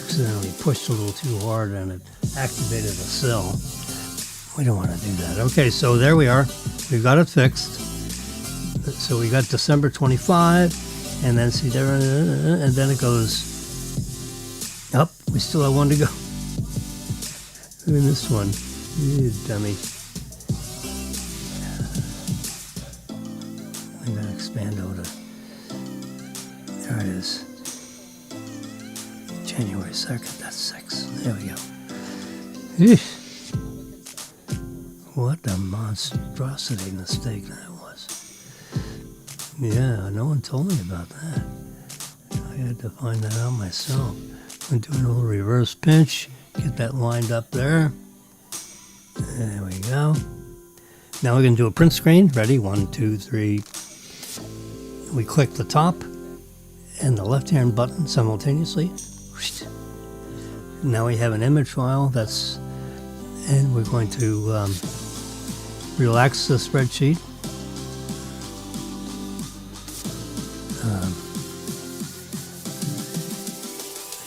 accidentally pushed a little too hard and it activated a cell. We don't want to do that. Okay, so there we are. We got it fixed. So we got December 25, and then see there, and then it goes up. We still have one to go. Look at this one. You dummy. I'm going to expand over. There it is. January 2nd, that's 6. There we go. Eesh. What a monstrosity mistake that was. Yeah, no one told me about that. I had to find that out myself. I'm doing a little reverse pinch. Get that lined up there. There we go. Now we're going to do a print screen. Ready? 1, 2, 3. We click the top and the left-hand button simultaneously. Now we have an image file. And we're going to relax the spreadsheet.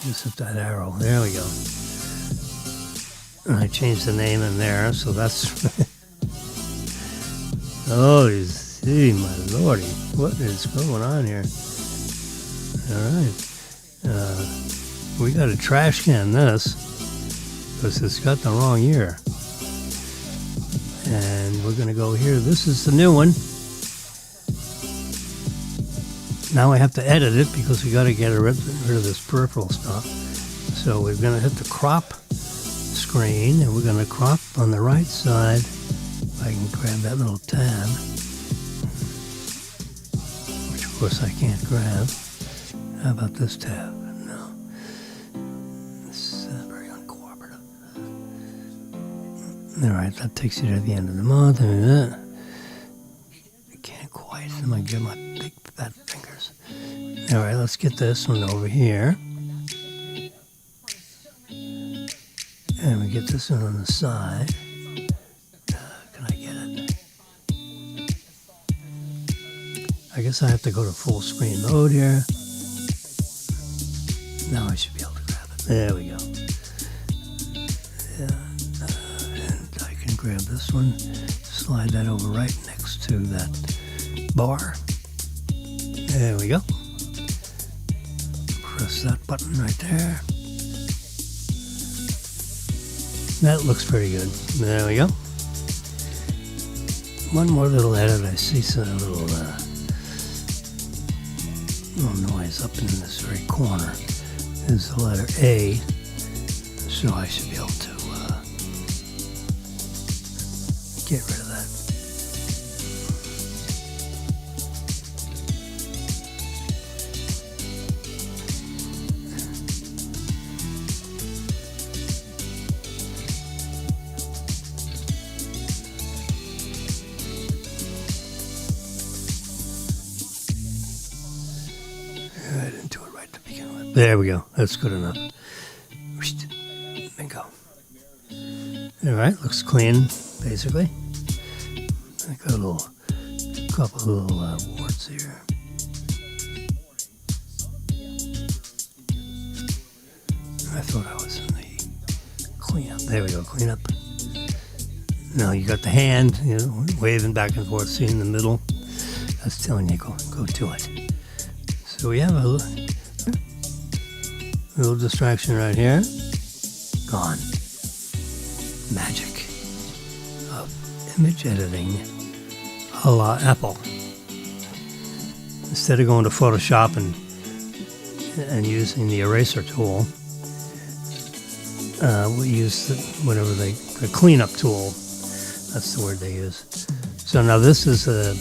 Just hit that arrow. There we go. And I changed the name in there, so that's. Oh, see, my lordy, what is going on here? All right, we got to trash can this because it's got the wrong year. And we're going to go here. This is the new one. Now I have to edit it because we got to get rid of this peripheral stuff. So we're going to hit the crop screen, and we're going to crop on the right side. If I can grab that little tab, which of course I can't grab. How about this tab? No. This is very uncooperative. Alright, that takes you to the end of the month. I can't quite. I'm going to get my big fat fingers. Alright, let's get this one over here. And we get this one on the side. Can I get it? I guess I have to go to full screen mode here. Now I should be able to grab it. There we go. Yeah, and I can grab this one, slide that over right next to that bar. There we go. Press that button right there. That looks pretty good. There we go. One more little edit. I see some little noise up in this very corner. Is the letter A. So I should be able to get rid of that. I didn't do it right to begin with. There we go. That's good enough. Bingo. All right, looks clean, basically. I got a couple of little warts here. I thought I was in the cleanup. There we go, cleanup. Now you got the hand, waving back and forth, seeing the middle. That's telling you go to it. So we have a little distraction right here. Gone. Magic of image editing a la Apple. Instead of going to Photoshop and using the eraser tool, we use the cleanup tool. That's the word they use. So now this is a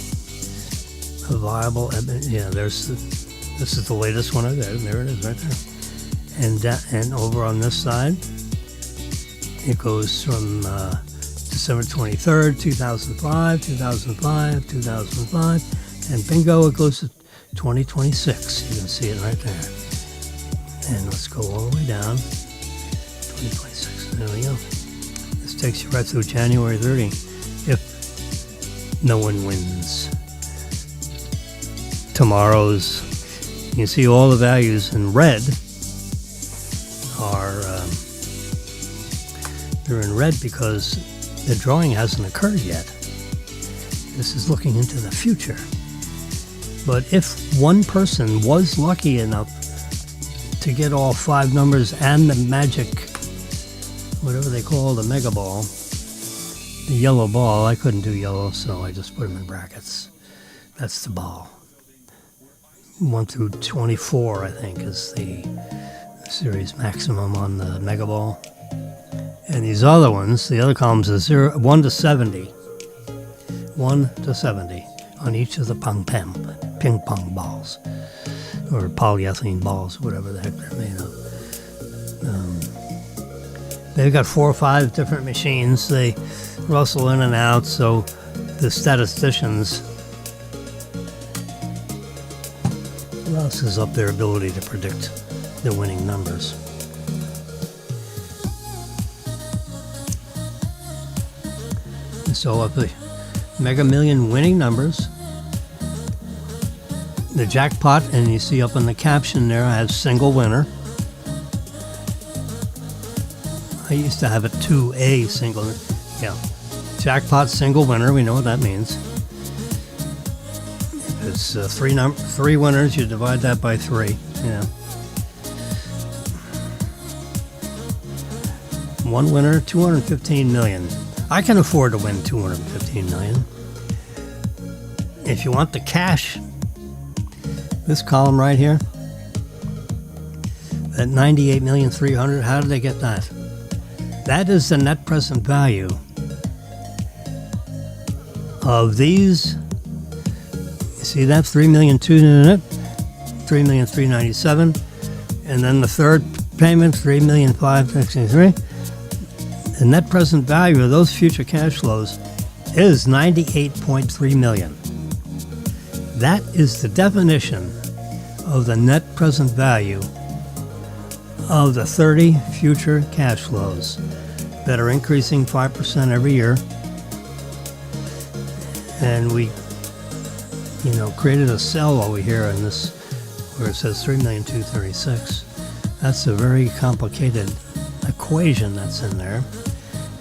viable. Yeah, this is the latest one. There it is, right there. And over on this side, it goes from December 23rd, 2005, 2005, 2005, and bingo, it goes to 2026. You can see it right there. And let's go all the way down. 2026. There we go. This takes you right through January 30. If no one wins. Tomorrow's, you can see all the values in red are, they're in red because the drawing hasn't occurred yet. This is looking into the future. But if one person was lucky enough to get all 5 numbers and the magic, whatever they call the mega ball, the yellow ball, I couldn't do yellow, so I just put them in brackets. That's the ball. 1 through 24, I think, is the series maximum on the mega ball. And these other ones, the other columns is 1 to 70. 1 to 70 on each of the ping pong balls, or polyethylene balls, whatever the heck they're made of. They've got 4 or 5 different machines. They rustle in and out, so the statisticians losses up their ability to predict the winning numbers. And so of the Mega Million winning numbers, the jackpot, and you see up in the caption there, I have single winner. I used to have a 2A single, yeah. Jackpot single winner, we know what that means. If it's 3 winners, you divide that by 3, yeah. 1 winner, 215 million. I can afford to win 215 million. If you want the cash, this column right here, that 98,300,000, how did they get that? That is the net present value of these. You see that? 3,200,000, and then the third payment, 3,563,000. The net present value of those future cash flows is 98.3 million. That is the definition of the net present value of the 30 future cash flows that are increasing 5% every year. And we, created a cell over here in this where it says 3,236,000. That's a very complicated equation that's in there,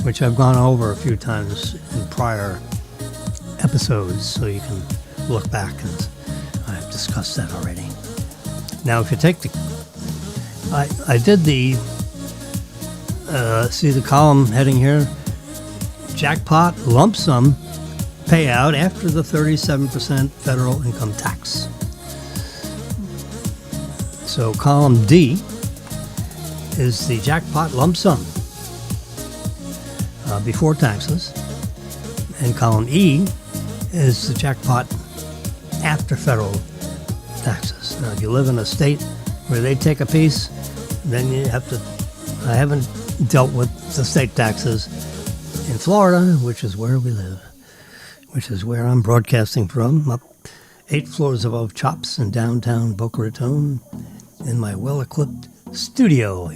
which I've gone over a few times in prior episodes, so you can look back, and I've discussed that already. Now, if you take I did the, see the column heading here, jackpot lump sum payout after the 37% federal income tax. So column D is the jackpot lump sum before taxes, and column E is the jackpot after federal taxes. Now, if you live in a state where they take a piece, then you have to. I haven't dealt with the state taxes in Florida, which is where we live, which is where I'm broadcasting from, up 8 floors above Chops in downtown Boca Raton, in my well-equipped studio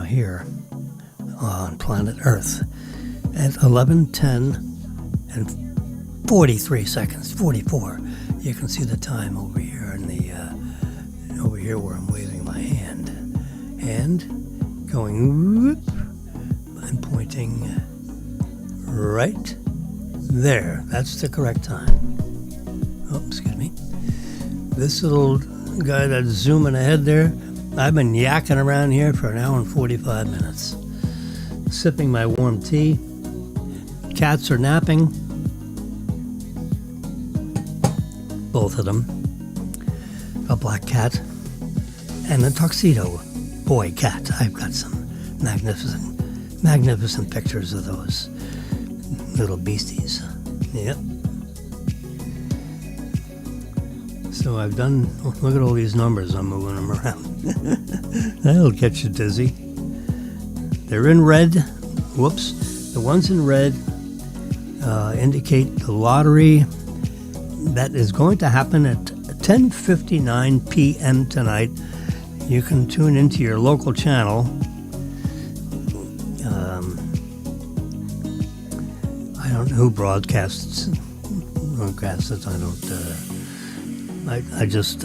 here on planet Earth at 11:10 and 43 seconds, 44. You can see the time over here in the over here where I'm waving my hand and going whoop, and pointing right There, that's the correct time. Oh, excuse me. This little guy that's zooming ahead there, I've been yakking around here for an hour and 45 minutes. Sipping my warm tea. Cats are napping. Both of them. A black cat and a tuxedo boy cat. I've got some magnificent pictures of those little beasties. Yep. So I've done, look at all these numbers, I'm moving them around. That'll get you dizzy. They're in red. Whoops. The ones in red indicate the lottery that is going to happen at 10:59 p.m. tonight. You can tune into your local channel. I don't know who broadcasts it.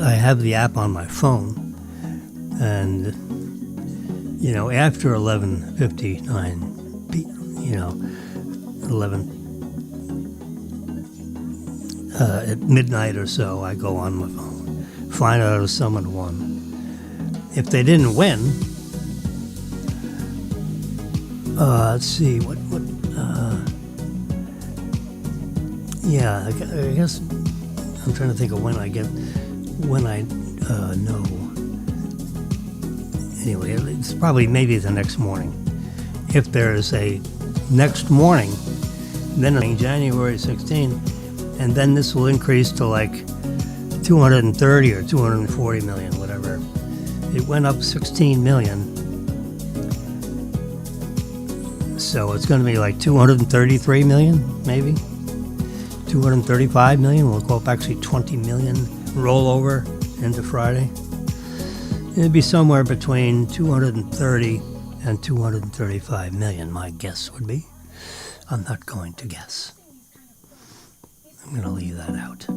I have the app on my phone, and after 11:59, 11 at midnight or so, I go on my phone, find out if someone won. If they didn't win, let's see what. Yeah, I guess I'm trying to think of when I know. Anyway, it's probably maybe the next morning. If there's a next morning, then on January 16, and then this will increase to like 230 or 240 million, whatever. It went up 16 million. So it's going to be like 233 million, maybe. 235 million. We'll go up actually 20 million rollover into Friday. It'd be somewhere between 230 and 235 million, my guess would be. I'm not going to guess. I'm going to leave that out.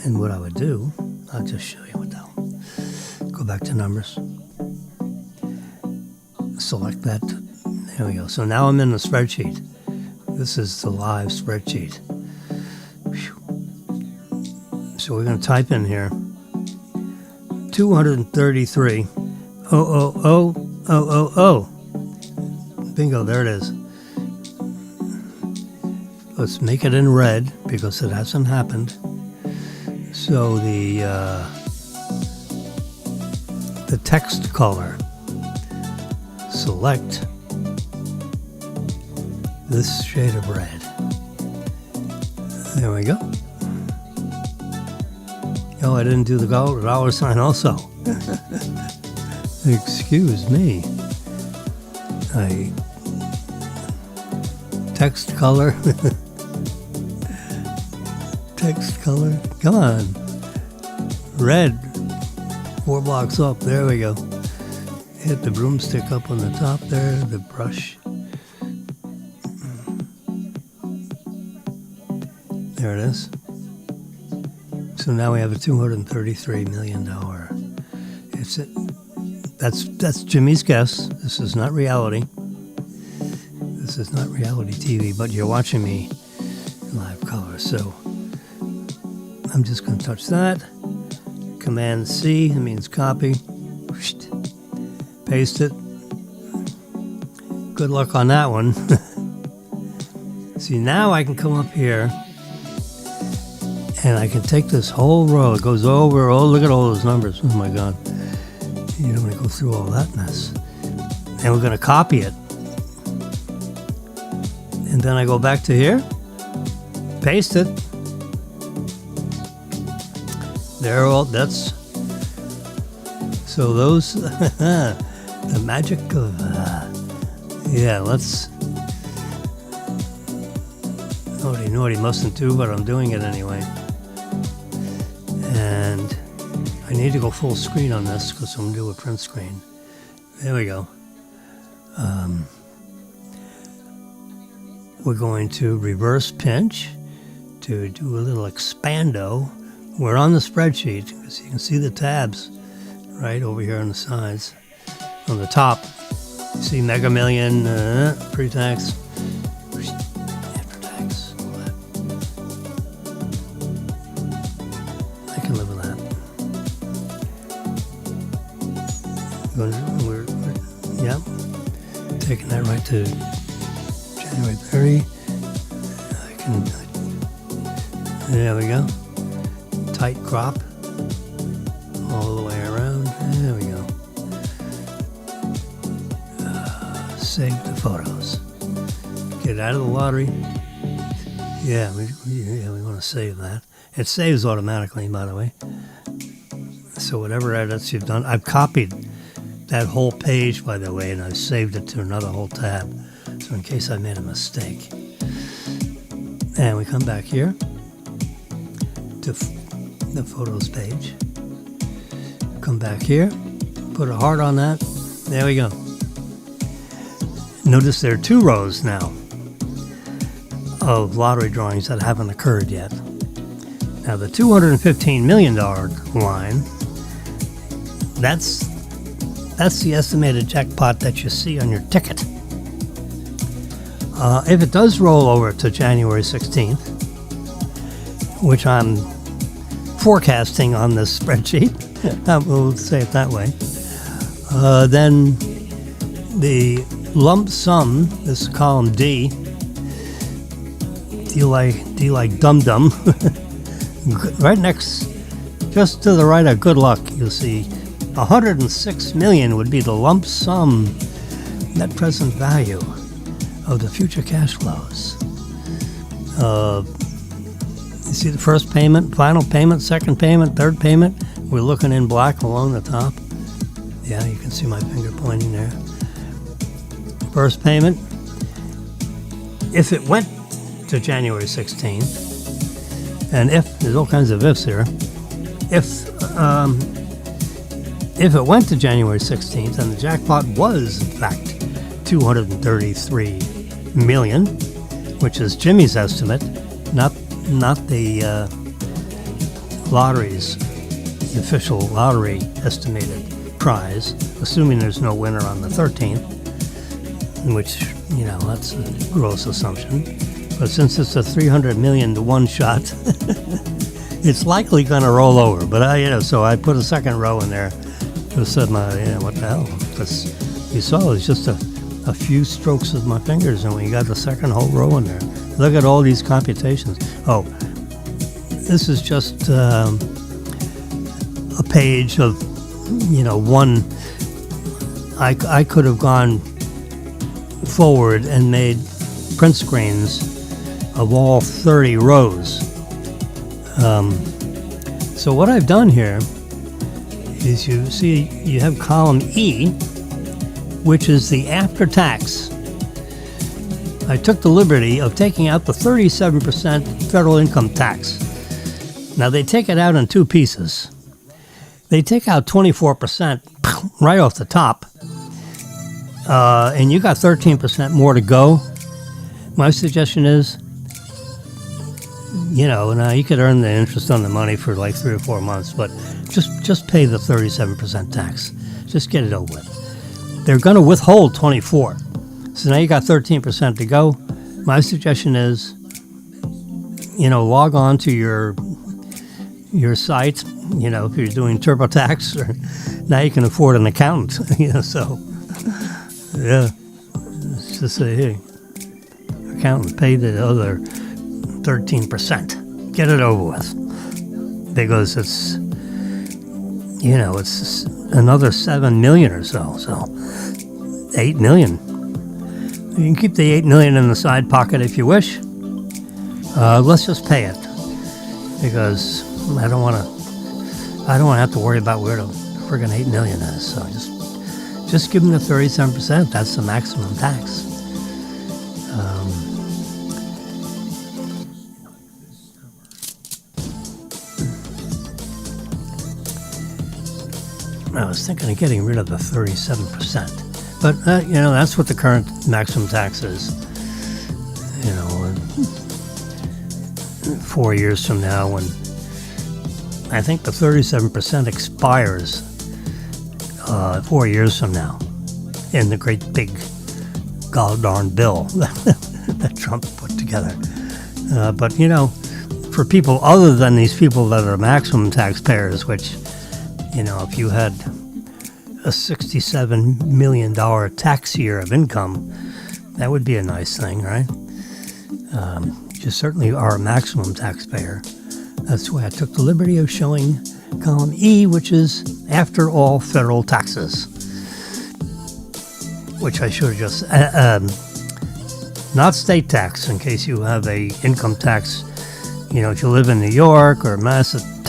And what I would do, I'll just show you what the hell. Go back to numbers. Select that. There we go. So now I'm in the spreadsheet. This is the live spreadsheet. Whew. So we're going to type in here 233 000. Bingo, there it is. Let's make it in red because it hasn't happened. So the text color, select this shade of red. There we go. Oh, I didn't do the dollar sign also. Excuse me. Text color. Text color. Come on. Red. 4 blocks up. There we go. Hit the broomstick up on the top there. The brush. There it is. So now we have a $233 million. That's Jimmy's guess. This is not reality. This is not reality TV, but you're watching me in live color. So I'm just going to touch that. Command C, that means copy. Paste it. Good luck on that one. See, now I can come up here and I can take this whole row. It goes over. Oh, look at all those numbers. Oh my God. You don't want to go through all that mess. And we're going to copy it. And then I go back to here. Paste it. There, that's. So those, the magic of, yeah, let's. Nobody knew what he mustn't do, but I'm doing it anyway. And I need to go full screen on this because I'm going to do a print screen. There we go. We're going to reverse pinch to do a little expando. We're on the spreadsheet, so you can see the tabs right over here on the sides. On the top, you see Mega Million, pre-tax, Yep. Taking that right to January 30. There we go. Tight crop all the way around. There we go. Save the photos. Get out of the lottery. Yeah, we want to save that. It saves automatically, by the way. So whatever edits you've done, I've copied that whole page, by the way, and I've saved it to another whole tab. So in case I made a mistake. And we come back here to the photos page. Come back here, put a heart on that. There we go. Notice there are 2 rows now of lottery drawings that haven't occurred yet. Now the $215 million line, that's the estimated jackpot that you see on your ticket. If it does roll over to January 16th, which I'm forecasting on this spreadsheet, we'll say it that way, then the lump sum, this is column D like dum-dum, right next, just to the right of good luck, you'll see 106 million would be the lump sum net present value of the future cash flows. You see the first payment, final payment, second payment, third payment. We're looking in black along the top. Yeah, you can see my finger pointing there. First payment, if it went to January 16th, and if, there's all kinds of ifs here, if it went to January 16th and the jackpot was, in fact, 233 million, which is Jimmy's estimate, not the lottery's, the official lottery estimated prize, assuming there's no winner on the 13th, which, that's a gross assumption. But since it's a 300 million to one shot, it's likely going to roll over. But so I put a second row in there. Just said, what the hell? Because you saw it was just a few strokes of my fingers, and we got the second whole row in there. Look at all these computations. Oh, this is just a page of, one. I could have gone forward and made print screens of all 30 rows. So what I've done here is you see you have column E, which is the after-tax. I took the liberty of taking out the 37% federal income tax. Now they take it out in 2 pieces. They take out 24% right off the top, and you got 13% more to go. My suggestion is, now you could earn the interest on the money for like 3 or 4 months, but just pay the 37% tax. Just get it over with. They're going to withhold 24. So now you got 13% to go. My suggestion is, log on to your site, if you're doing TurboTax, or now you can afford an accountant, so, yeah. Just say, hey, accountant, pay the other 13%. Get it over with. Because it's another 7 million or so. 8 million. You can keep the 8 million in the side pocket if you wish. Let's just pay it. Because I don't want to have to worry about where the friggin' 8 million is. So just give them the 37%. That's the maximum tax. I was thinking of getting rid of the 37%, but that's what the current maximum tax is. 4 years from now, when I think the 37% expires 4 years from now, in the great big goddamn bill that Trump put together. But for people other than these people that are maximum taxpayers, which if you had a $67 million tax year of income, that would be a nice thing, right? You certainly are a maximum taxpayer. That's why I took the liberty of showing column E, which is after all federal taxes, which I should have just, not state tax, in case you have a income tax. You know, if you live in New York or Massachusetts,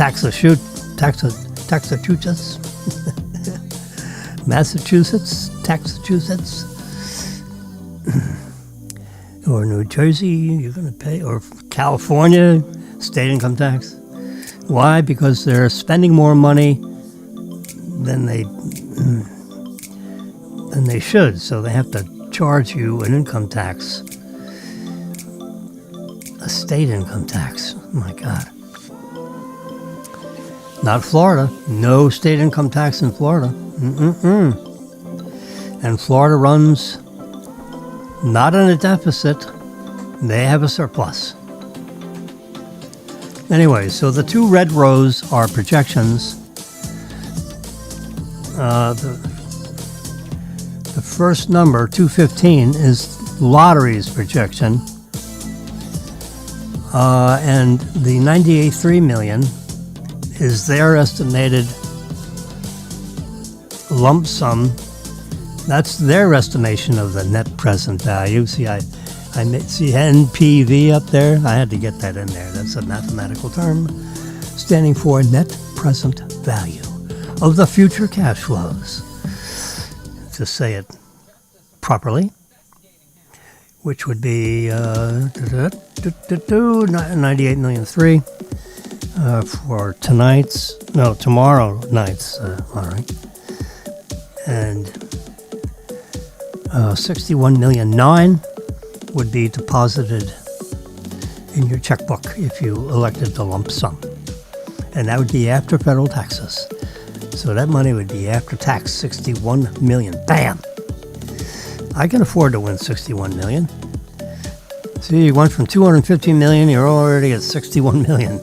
or New Jersey, you're going to pay, or California, state income tax. Why? Because they're spending more money than they should, so they have to charge you an income tax, a state income tax. Oh my God. Not Florida. No state income tax in Florida. And Florida runs not in a deficit. They have a surplus. Anyway, so the two red rows are projections. The first number, 215, is lottery's projection. And the 98.3 million is their estimated lump sum. That's their estimation of the net present value. See, I see NPV up there. I had to get that in there. That's a mathematical term standing for net present value of the future cash flows. To say it properly, which would be 98.3 million for tomorrow night's lottery, and 61.9 million would be deposited in your checkbook if you elected the lump sum, and that would be after federal taxes. So that money would be after tax, 61 million. Bam! I can afford to win 61 million. See, you went from 250 million, you're already at 61 million.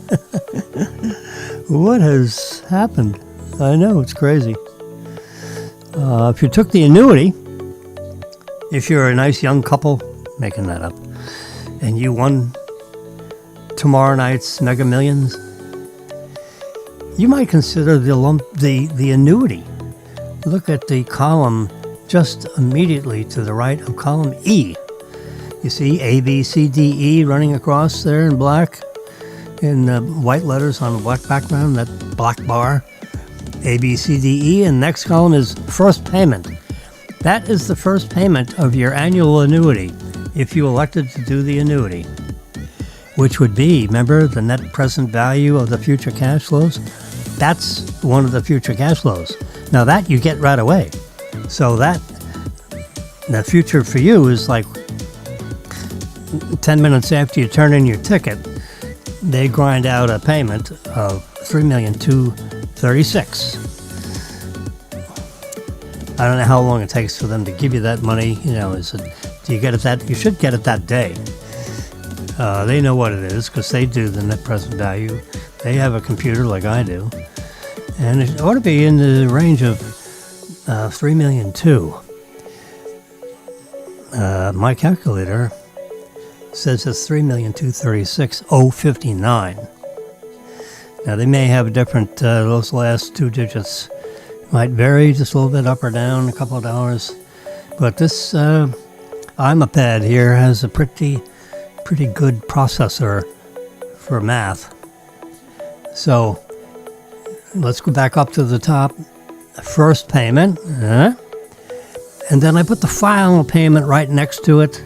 What has happened? I know, it's crazy. If you took the annuity, if you're a nice young couple, making that up, and you won tomorrow night's Mega Millions, you might consider the annuity. Look at the column just immediately to the right of column E. You see A, B, C, D, E running across there in black, in white letters on a black background, that black bar. A, B, C, D, E, and next column is first payment. That is the first payment of your annual annuity if you elected to do the annuity, which would be, remember, the net present value of the future cash flows? That's one of the future cash flows. Now that you get right away. So the future for you is like 10 minutes after you turn in your ticket, they grind out a payment of $3,236,000. I don't know how long it takes for them to give you that money. You know, do you get it that? You should get it that day. They know what it is because they do the net present value. They have a computer like I do, and it ought to be in the range of $3,200,000. My calculator says it's $3,236,059. Now they may have different. Those last two digits might vary just a little bit up or down, a couple of dollars. But this iMaPad here has a pretty good processor for math. So let's go back up to the top. First payment, and then I put the final payment right next to it.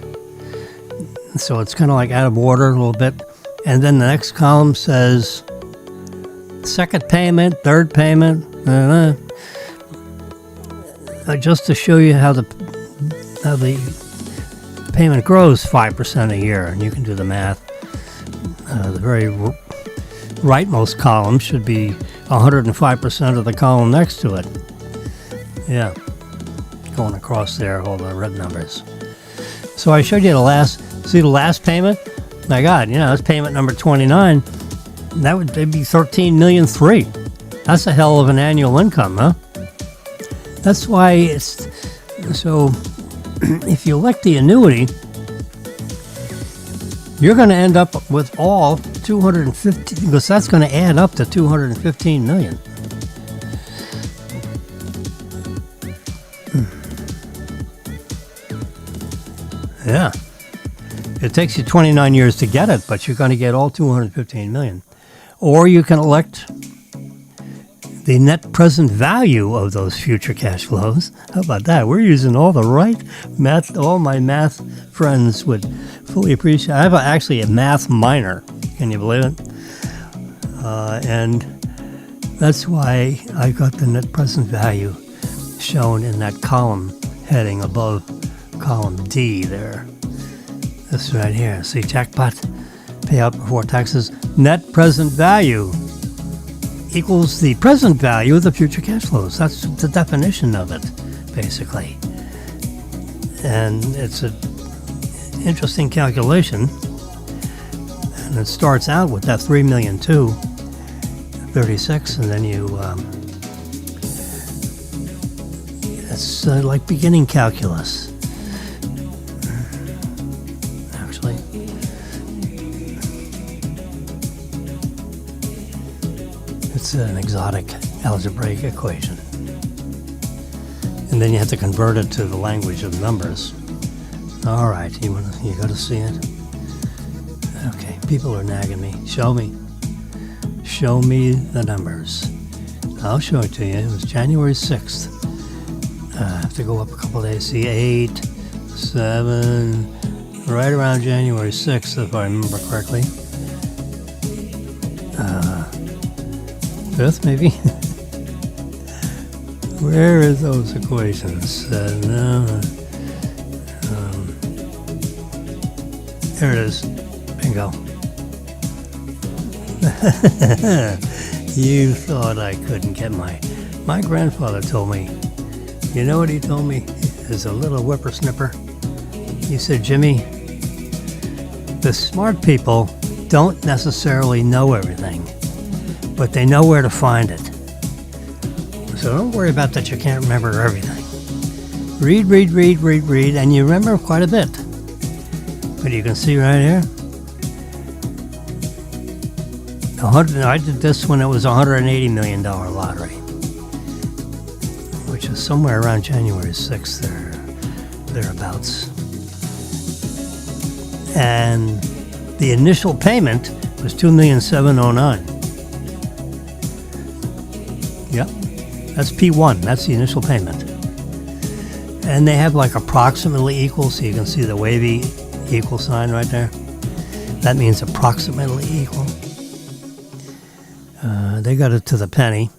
So it's kind of like out of order a little bit. And then the next column says second payment, third payment, just to show you how the payment grows 5% a year, and you can do the math. The very rightmost column should be 105% of the column next to it. Yeah, going across there, all the red numbers. So I showed you the last payment? My God, that's payment number 29. That'd be $13,300,000. That's a hell of an annual income, huh? That's why it's so. If you elect the annuity, you're going to end up with all 250, because that's going to add up to 215 million. Yeah. It takes you 29 years to get it, but you're going to get all 215 million. Or you can elect the net present value of those future cash flows. How about that? We're using all the right math. All my math friends would fully appreciate. I have actually a math minor. Can you believe it? And that's why I got the net present value shown in that column heading above column D there. This right here. See, jackpot, payout before taxes, net present value equals the present value of the future cash flows. That's the definition of it, basically. And it's an interesting calculation. And it starts out with that 3,236,000, and then you, it's like beginning calculus. Actually. It's an exotic algebraic equation. And then you have to convert it to the language of numbers. All right, you got to see it? Okay, people are nagging me. Show me the numbers. I'll show it to you. It was January 6th. I have to go up a couple days. See, 8, 7, right around January 6th, if I remember correctly. 5th, maybe? Where is those equations? No. There it is. Bingo. You thought I couldn't get my grandfather told me. You know what he told me as a little whippersnipper? He said, Jimmy, the smart people don't necessarily know everything, but they know where to find it. So don't worry about that you can't remember everything. Read, and you remember quite a bit. But you can see right here, I did this when it was a $180 million lottery, which is somewhere around January 6th thereabouts. And the initial payment was $2,709,000. Yep, that's P1. That's the initial payment. And they have like approximately equal, so you can see the wavy equal sign right there. That means approximately equal. They got it to the penny.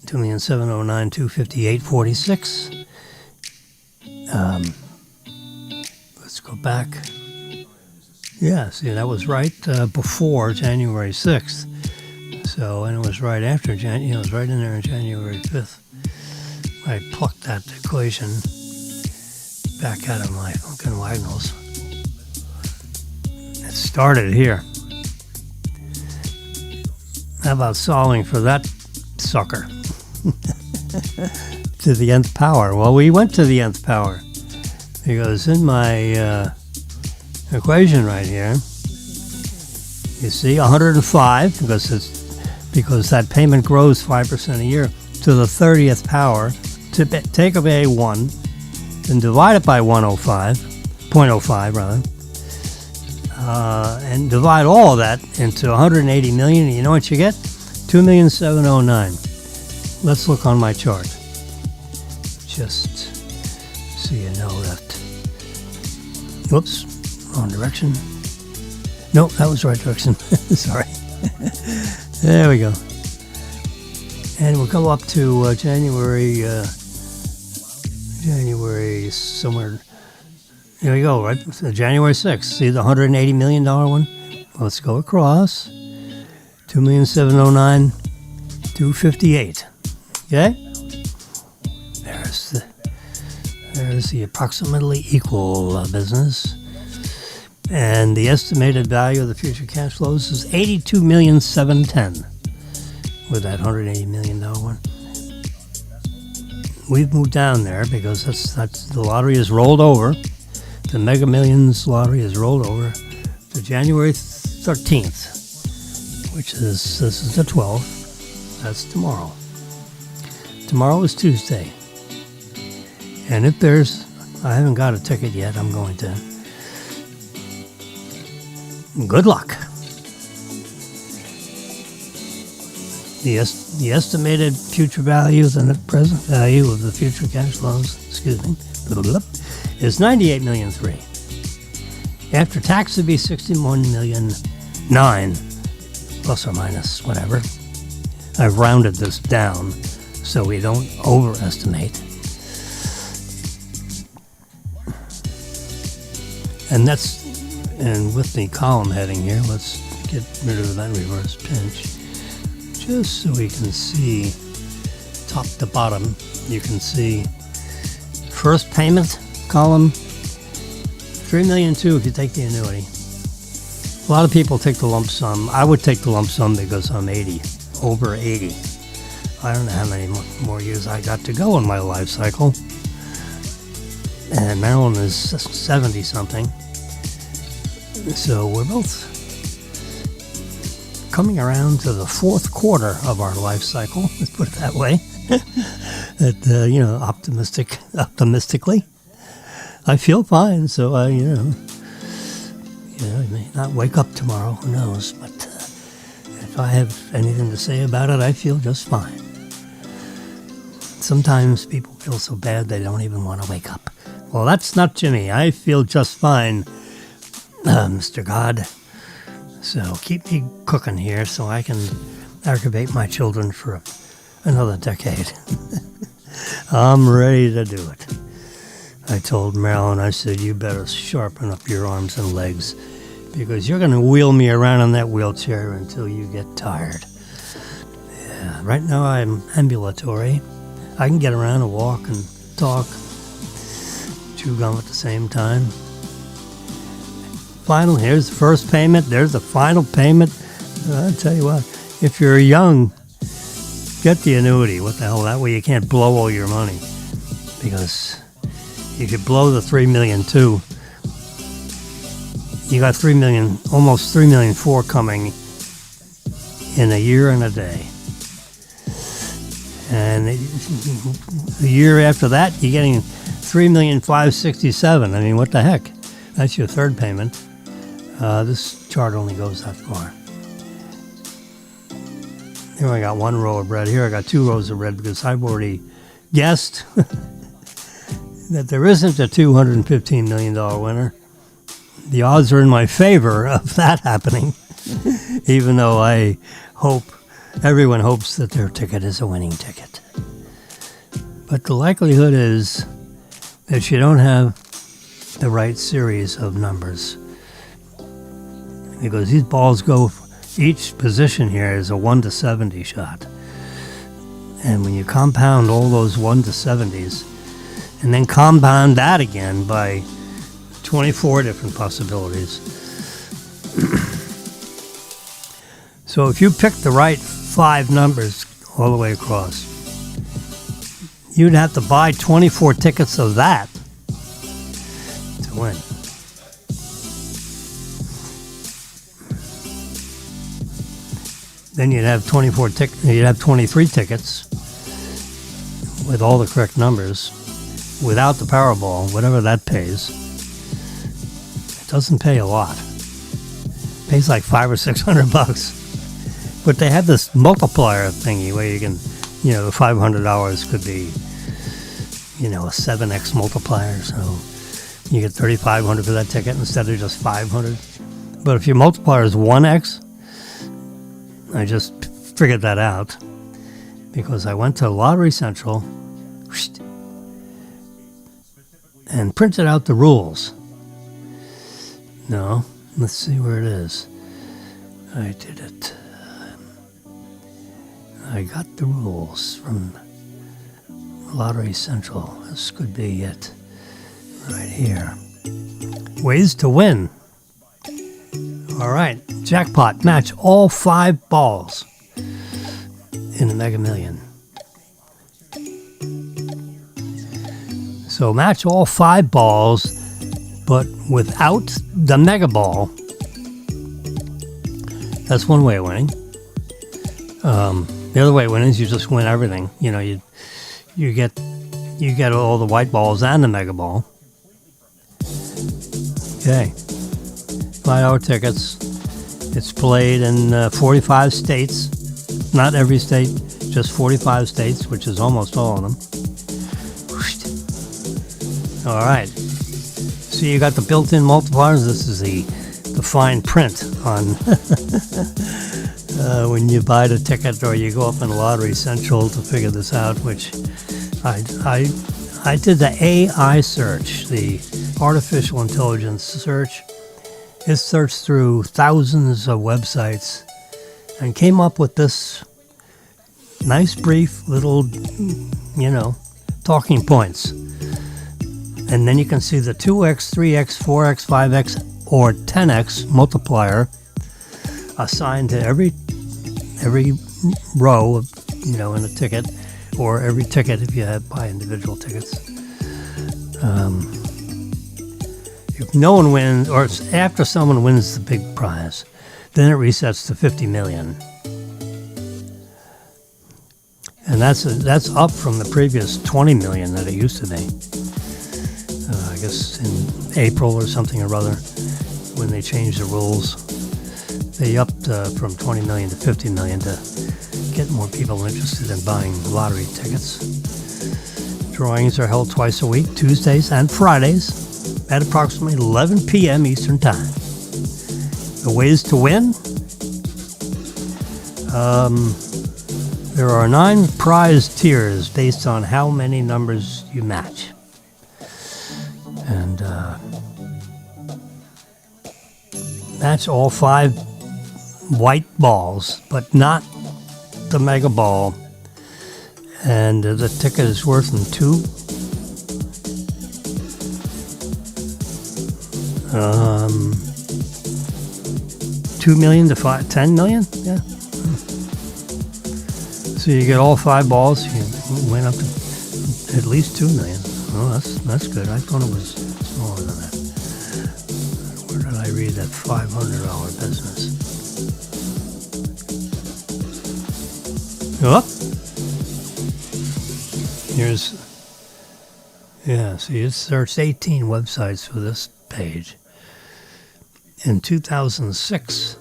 $2,709,258.46. Let's go back. Yeah, see, that was right before January 6th. So, and it was right after it was right in there on January 5th. I plucked that equation back out of my fucking Wagnalls. It started here. How about solving for that sucker? To the nth power. Well, we went to the nth power. Because in my equation right here, you see 105, because that payment grows 5% a year, to the 30th power, to take away 1, then divide it by 0.05 rather, and divide all of that into 180 million, and you know what you get? 2,709,000. Let's look on my chart, just so you know that. Whoops, wrong direction. Nope, that was the right direction. Sorry. There we go. And we'll go up to January somewhere. There we go, right? So January 6th. See the $180 million one? Let's go across. 2,709,258. Okay? There's the approximately equal business. And the estimated value of the future cash flows is $82,710,000 with that $180 million one. we've moved down there because that's the lottery is rolled over. The Mega Millions lottery is rolled over to January 13th, which is, this is the 12th. That's tomorrow. Tomorrow is Tuesday. And if I haven't got a ticket yet, I'm going to. Good luck. The estimated future value, the net present value of the future cash flows, is $98,000,003. After tax would be $61,000,009, plus or minus, whatever. I've rounded this down so we don't overestimate. And with the column heading here, let's get rid of that reverse pinch. Just so we can see top to bottom, you can see first payment column, $3,000,002 if you take the annuity. A lot of people take the lump sum. I would take the lump sum because I'm 80, over 80. I don't know how many more years I got to go in my life cycle. And Marilyn is 70 something. So we're both coming around to the fourth quarter of our life cycle, let's put it that way. Optimistically. I feel fine, so I may not wake up tomorrow, who knows, but if I have anything to say about it, I feel just fine. Sometimes people feel so bad they don't even want to wake up. Well, that's not Jimmy. I feel just fine, Mr. God. So keep me cooking here so I can aggravate my children for another decade. I'm ready to do it. I told Marilyn, I said, you better sharpen up your arms and legs because you're going to wheel me around in that wheelchair until you get tired. Yeah, right now I'm ambulatory. I can get around and walk and talk, chew gum at the same time. Here's the first payment. There's the final payment. I'll tell you what, if you're young, get the annuity. What the hell? That way you can't blow all your money. Because if you blow the $3,000,002, you got almost $3,000,004 coming in a year and a day. And the year after that, you're getting $3,567,000. I mean, what the heck? That's your third payment. This chart only goes that far. Here I got one row of red. Here I got two rows of red because I've already guessed that there isn't a $215 million winner. The odds are in my favor of that happening, even though everyone hopes that their ticket is a winning ticket. But the likelihood is that you don't have the right series of numbers. Because these balls go, each position here is a 1 to 70 shot. And when you compound all those 1 to 70s, and then compound that again by 24 different possibilities. So if you pick the right 5 numbers all the way across, you'd have to buy 24 tickets of that to win. Then you'd have 23 tickets with all the correct numbers without the Powerball, whatever that pays. It doesn't pay a lot. It pays like $500 or $600. But they have this multiplier thingy where you can, the $500 could be, a 7x multiplier. So you get $3,500 for that ticket instead of just $500. But if your multiplier is 1x, I just figured that out because I went to Lottery Central and printed out the rules. No, let's see where it is. I did it. I got the rules from Lottery Central. This could be it right here. Ways to win. All right, jackpot. Match all 5 balls in the Mega Million. So match all 5 balls, but without the mega ball. That's one way of winning. The other way of winning is you just win everything. You know, you get all the white balls and the mega ball. Okay. $5 tickets. It's played in 45 states. Not every state, just 45 states, which is almost all of them. All right. So you got the built-in multipliers. This is the fine print on when you buy the ticket or you go up in Lottery Central to figure this out, which I did the AI search, the artificial intelligence search. It searched through thousands of websites and came up with this nice, brief little, talking points. And then you can see the 2x, 3x, 4x, 5x, or 10x multiplier assigned to every row of, in a ticket, or every ticket if you buy individual tickets. If no one wins, or after someone wins the big prize, then it resets to 50 million. And that's up from the previous 20 million that it used to be. I guess in April or something or other, when they changed the rules, they upped from 20 million to 50 million to get more people interested in buying lottery tickets. Drawings are held twice a week, Tuesdays and Fridays, at approximately 11 p.m. Eastern Time. The ways to win? There are 9 prize tiers based on how many numbers you match. And match all 5 white balls, but not the mega ball. And the ticket is worth in 2 million to 10 million. Yeah. So you get all 5 balls. You went up to at least 2 million. Oh, that's good. I thought it was smaller than that. Where did I read that $500 business? Oh, see, it searched 18 websites for this page. In 2006,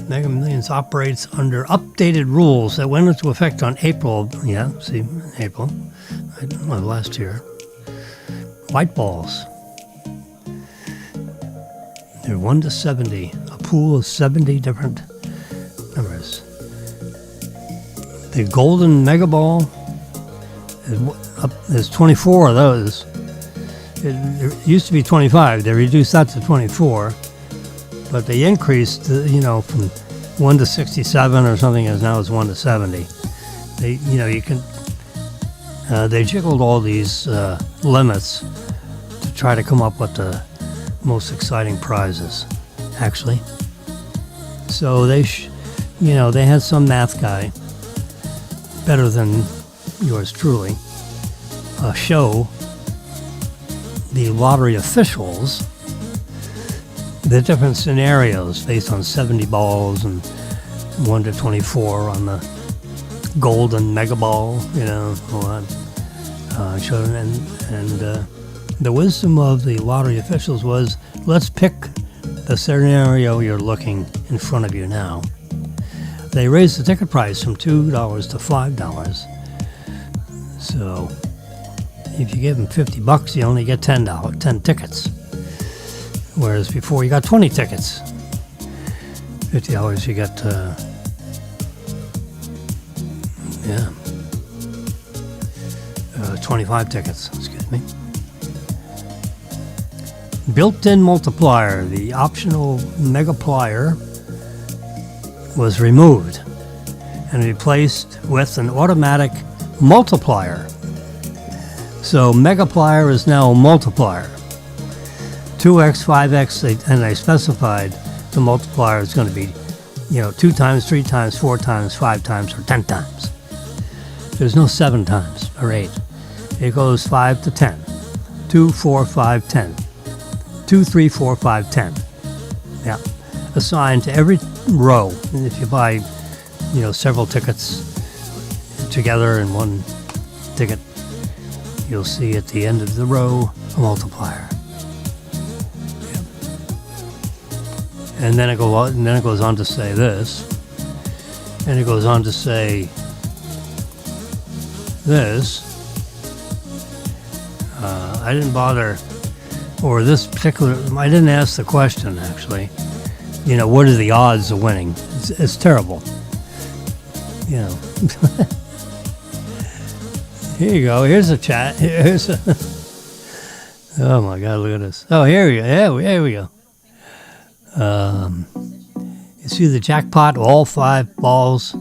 Mega Millions operates under updated rules that went into effect on April. April. Last year. White balls. They're 1 to 70. A pool of 70 different numbers. The golden mega ball there's 24 of those. It used to be 25. They reduced that to 24. But they increased, from 1 to 67 or something, as now it's 1 to 70. They jiggled all these limits to try to come up with the most exciting prizes, actually. So they had some math guy, better than yours truly, show the lottery officials the different scenarios based on 70 balls and 1 to 24 on the golden mega ball, all that. And the wisdom of the lottery officials was, let's pick the scenario you're looking in front of you now. They raised the ticket price from $2 to $5. So if you give them $50, you only get $10 tickets. Whereas before you got 20 tickets. $50 you got, 25 tickets, excuse me. Built-in multiplier, the optional megaplier, was removed and replaced with an automatic multiplier. So megaplier is now a multiplier. 2x, 5x, and they specified the multiplier is going to be, 2 times, 3 times, 4 times, 5 times, or 10 times. There's no 7 times or 8. It goes 5 to 10. 2, 4, 5, 10. 2, 3, 4, 5, 10. Yeah. Assigned to every row. And if you buy, several tickets together in one ticket, you'll see at the end of the row a multiplier. Yeah. And then it goes on to say this. And it goes on to say this. I didn't bother, or this particular, I didn't ask the question actually. What are the odds of winning? It's terrible. Here you go. Here's a chat. Oh my God, look at this. Oh, here we go. Yeah, here we go. You see the jackpot, all 5 balls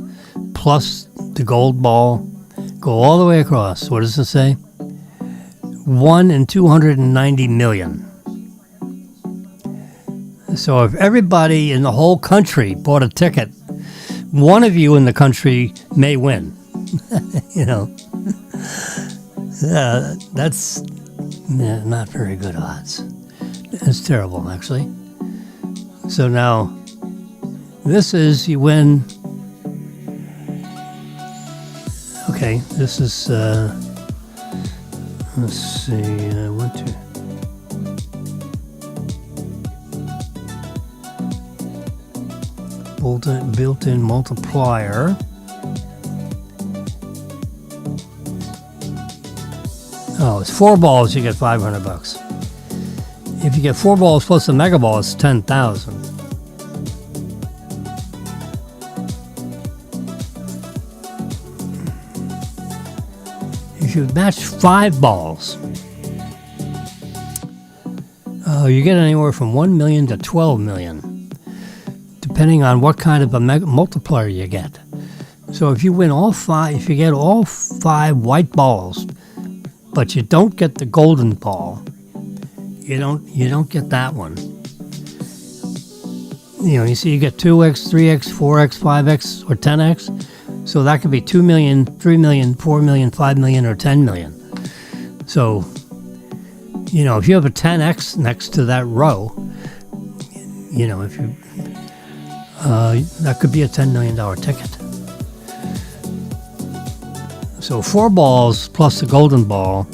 plus the gold ball go all the way across. What does it say? 1 in 290 million. So if everybody in the whole country bought a ticket, one of you in the country may win. That's not very good odds. It's terrible, actually. So now, this is, you win. Okay, this is, let's see, I want to. Built-in multiplier. Oh, it's 4 balls, you get $500. If you get 4 balls plus a mega ball, it's 10,000. If you match 5 balls, you get anywhere from 1 million to 12 million. Depending on what kind of a multiplier you get. So if you win all 5, if you get all 5 white balls, but you don't get the golden ball, you don't get that one. You see, you get 2x, 3x, 4x, 5x, or 10x. So that could be 2 million, 3 million, 4 million, 5 million, or 10 million. So, if you have a 10x next to that row, if you that could be a $10 million ticket. So 4 balls plus the golden ball,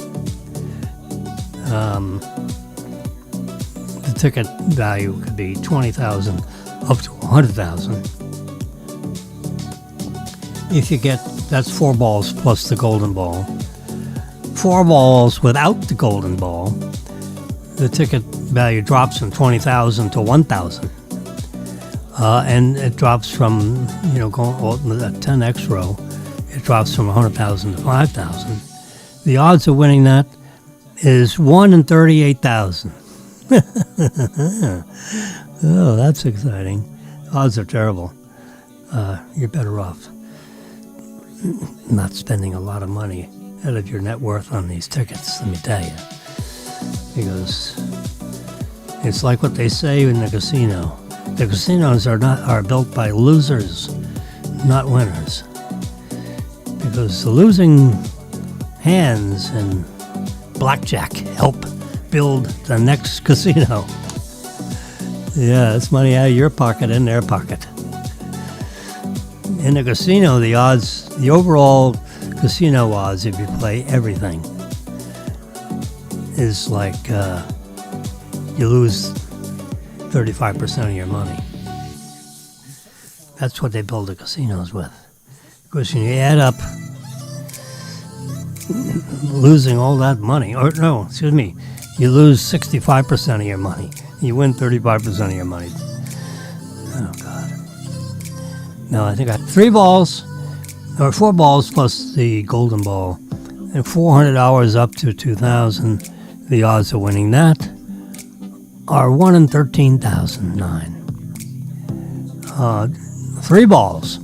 the ticket value could be 20,000 up to 100,000. If you get, that's 4 balls plus the golden ball. 4 balls without the golden ball, the ticket value drops from 20,000 to 1,000. And it drops from, going that 10x row, it drops from 100,000 to 5,000. The odds of winning that is 1 in 38,000. Oh, that's exciting. Odds are terrible. You're better off not spending a lot of money out of your net worth on these tickets, let me tell you. Because it's like what they say in the casino. The casinos are built by losers, not winners. Because the losing hands and blackjack help build the next casino. Yeah, it's money out of your pocket in their pocket. In the casino, the overall casino odds, if you play everything, is like you lose 35% of your money. That's what they build the casinos with. Because when you add up losing all that money, you lose 65% of your money. You win 35% of your money. Oh, God. No, I think I had 4 balls plus the golden ball, and $400 up to 2,000. The odds of winning that are 1 in 13,009. 3 balls.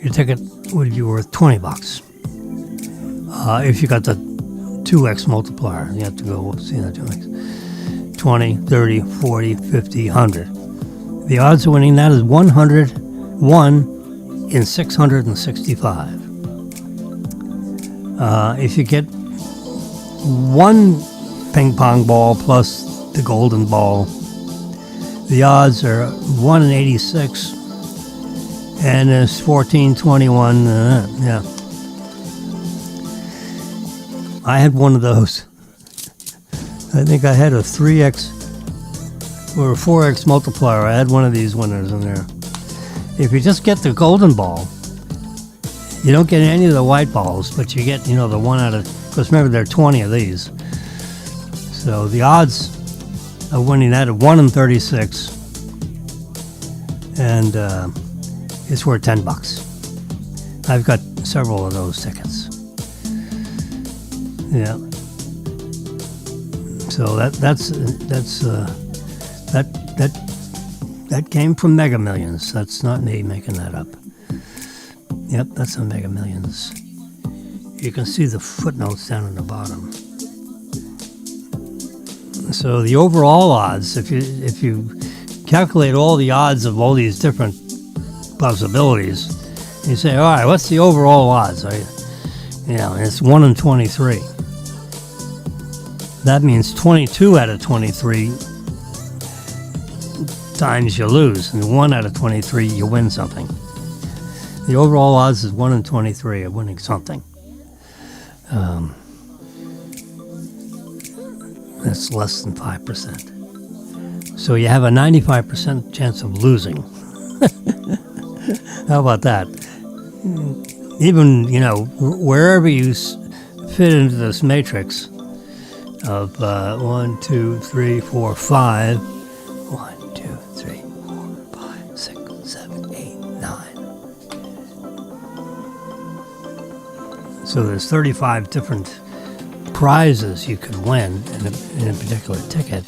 Your ticket would be worth $20. If you got the 2x multiplier, you have to go see that 2x. 20, 30, 40, 50, 100. The odds of winning that is 101 in 665. If you get one ping pong ball plus the golden ball, the odds are 1 in 86, and it's 1421. Yeah, I had one of those. I think I had a 3x or a 4x multiplier. I had one of these winners in there. If you just get the golden ball, you don't get any of the white balls, but you get, the one out of, because remember there are 20 of these. So the odds of winning that are 1 in 36, and it's worth $10. I've got several of those tickets. Yeah. So that came from Mega Millions. That's not me making that up. Yep, that's on Mega Millions. You can see the footnotes down at the bottom. So the overall odds, if you calculate all the odds of all these different possibilities, you say, all right, what's the overall odds? It's 1 in 23. That means 22 out of 23 times you lose, and 1 out of 23 you win something. The overall odds is 1 in 23 of winning something. That's less than 5%. So you have a 95% chance of losing. How about that? Even, wherever you fit into this matrix of 1, 2, 3, 4, 5. 1, 2, 3, 4, 5, 6, 7, 8, 9. So there's 35 different prizes you could win in a particular ticket.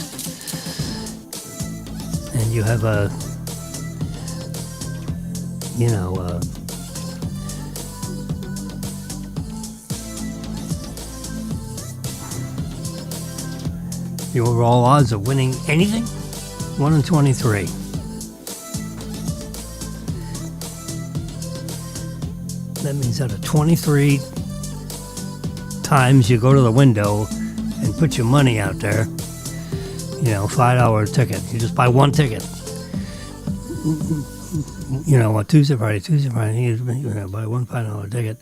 And you have the overall odds of winning anything, 1 in 23. That means out of 23 times you go to the window and put your money out there, $5 ticket. You just buy one ticket. Tuesday, Friday, you buy one $5 ticket.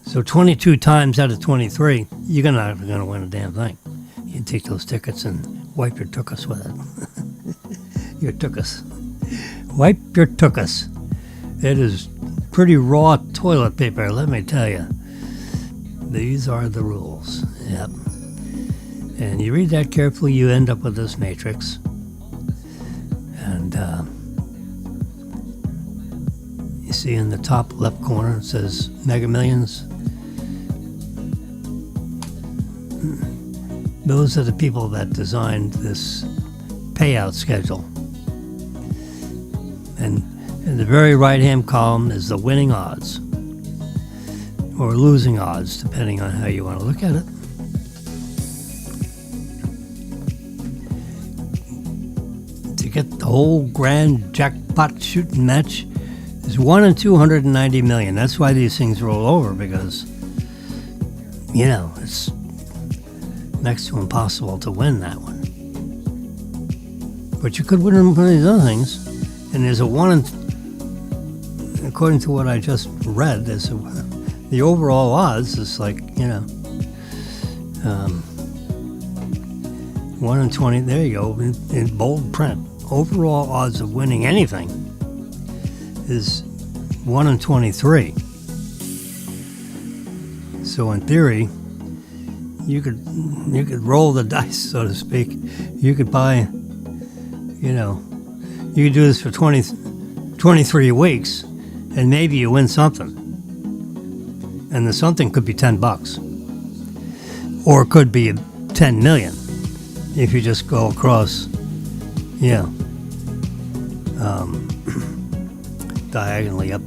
So 22 times out of 23, you're not going to win a damn thing. You take those tickets and wipe your tuchus with it. Your tuchus. Wipe your tuchus. It is pretty raw toilet paper, let me tell you. These are the rules. Yep. And you read that carefully, you end up with this matrix. And you see in the top left corner, it says Mega Millions. Those are the people that designed this payout schedule. And in the very right-hand column is the winning odds, or losing odds, depending on how you want to look at it. To get the whole grand jackpot shooting match is 1 in 290 million. That's why these things roll over, because, it's next to impossible to win that one. But you could win one of these other things, and there's a 1 in, according to what I just read, the overall odds is 1 in 20, there you go, in bold print. Overall odds of winning anything is 1 in 23. So in theory, you could roll the dice, so to speak. You could buy, you could do this for 23 weeks, and maybe you win something. And the something could be $10, or it could be 10 million if you just go across, diagonally up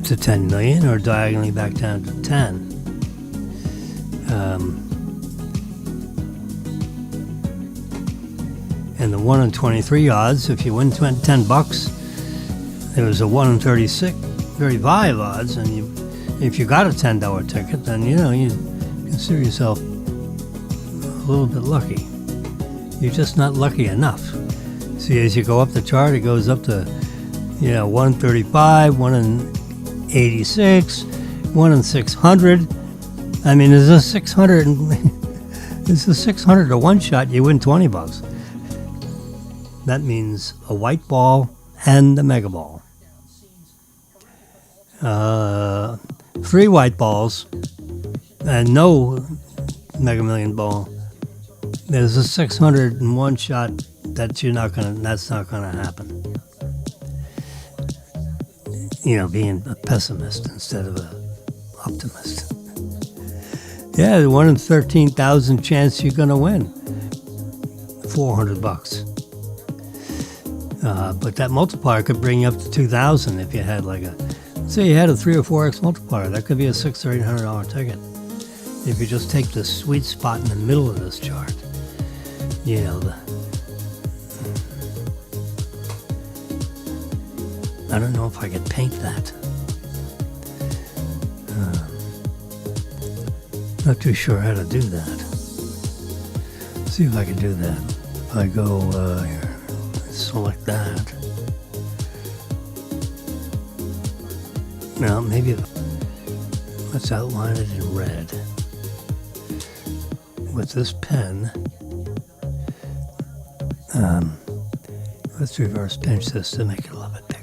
to 10 million, or diagonally back down to 10. And the 1 in 23 odds, if you win $10, there was a 1 in 36, 35 odds, and if you got a $10 ticket, then you consider yourself a little bit lucky. You're just not lucky enough. See, as you go up the chart, it goes up to 135, 1 in 86, 1 in 600. I mean, there's a 600 to one shot, you win $20. That means a white ball and a mega ball. 3 white balls and no Mega Million ball. There's a 601 shot that's not gonna happen. Being a pessimist instead of a optimist. Yeah, 1 in 13,000 chance you're gonna win $400. But that multiplier could bring you up to 2,000 if you had say you had a 3 or 4x multiplier. That could be a $600 or $800 ticket. If you just take the sweet spot in the middle of this chart, I don't know if I could paint that. Not too sure how to do that. See if I can do that. If I go here, select that. Now maybe let's outline it in red. With this pen, let's reverse pinch this to make it a little bit bigger.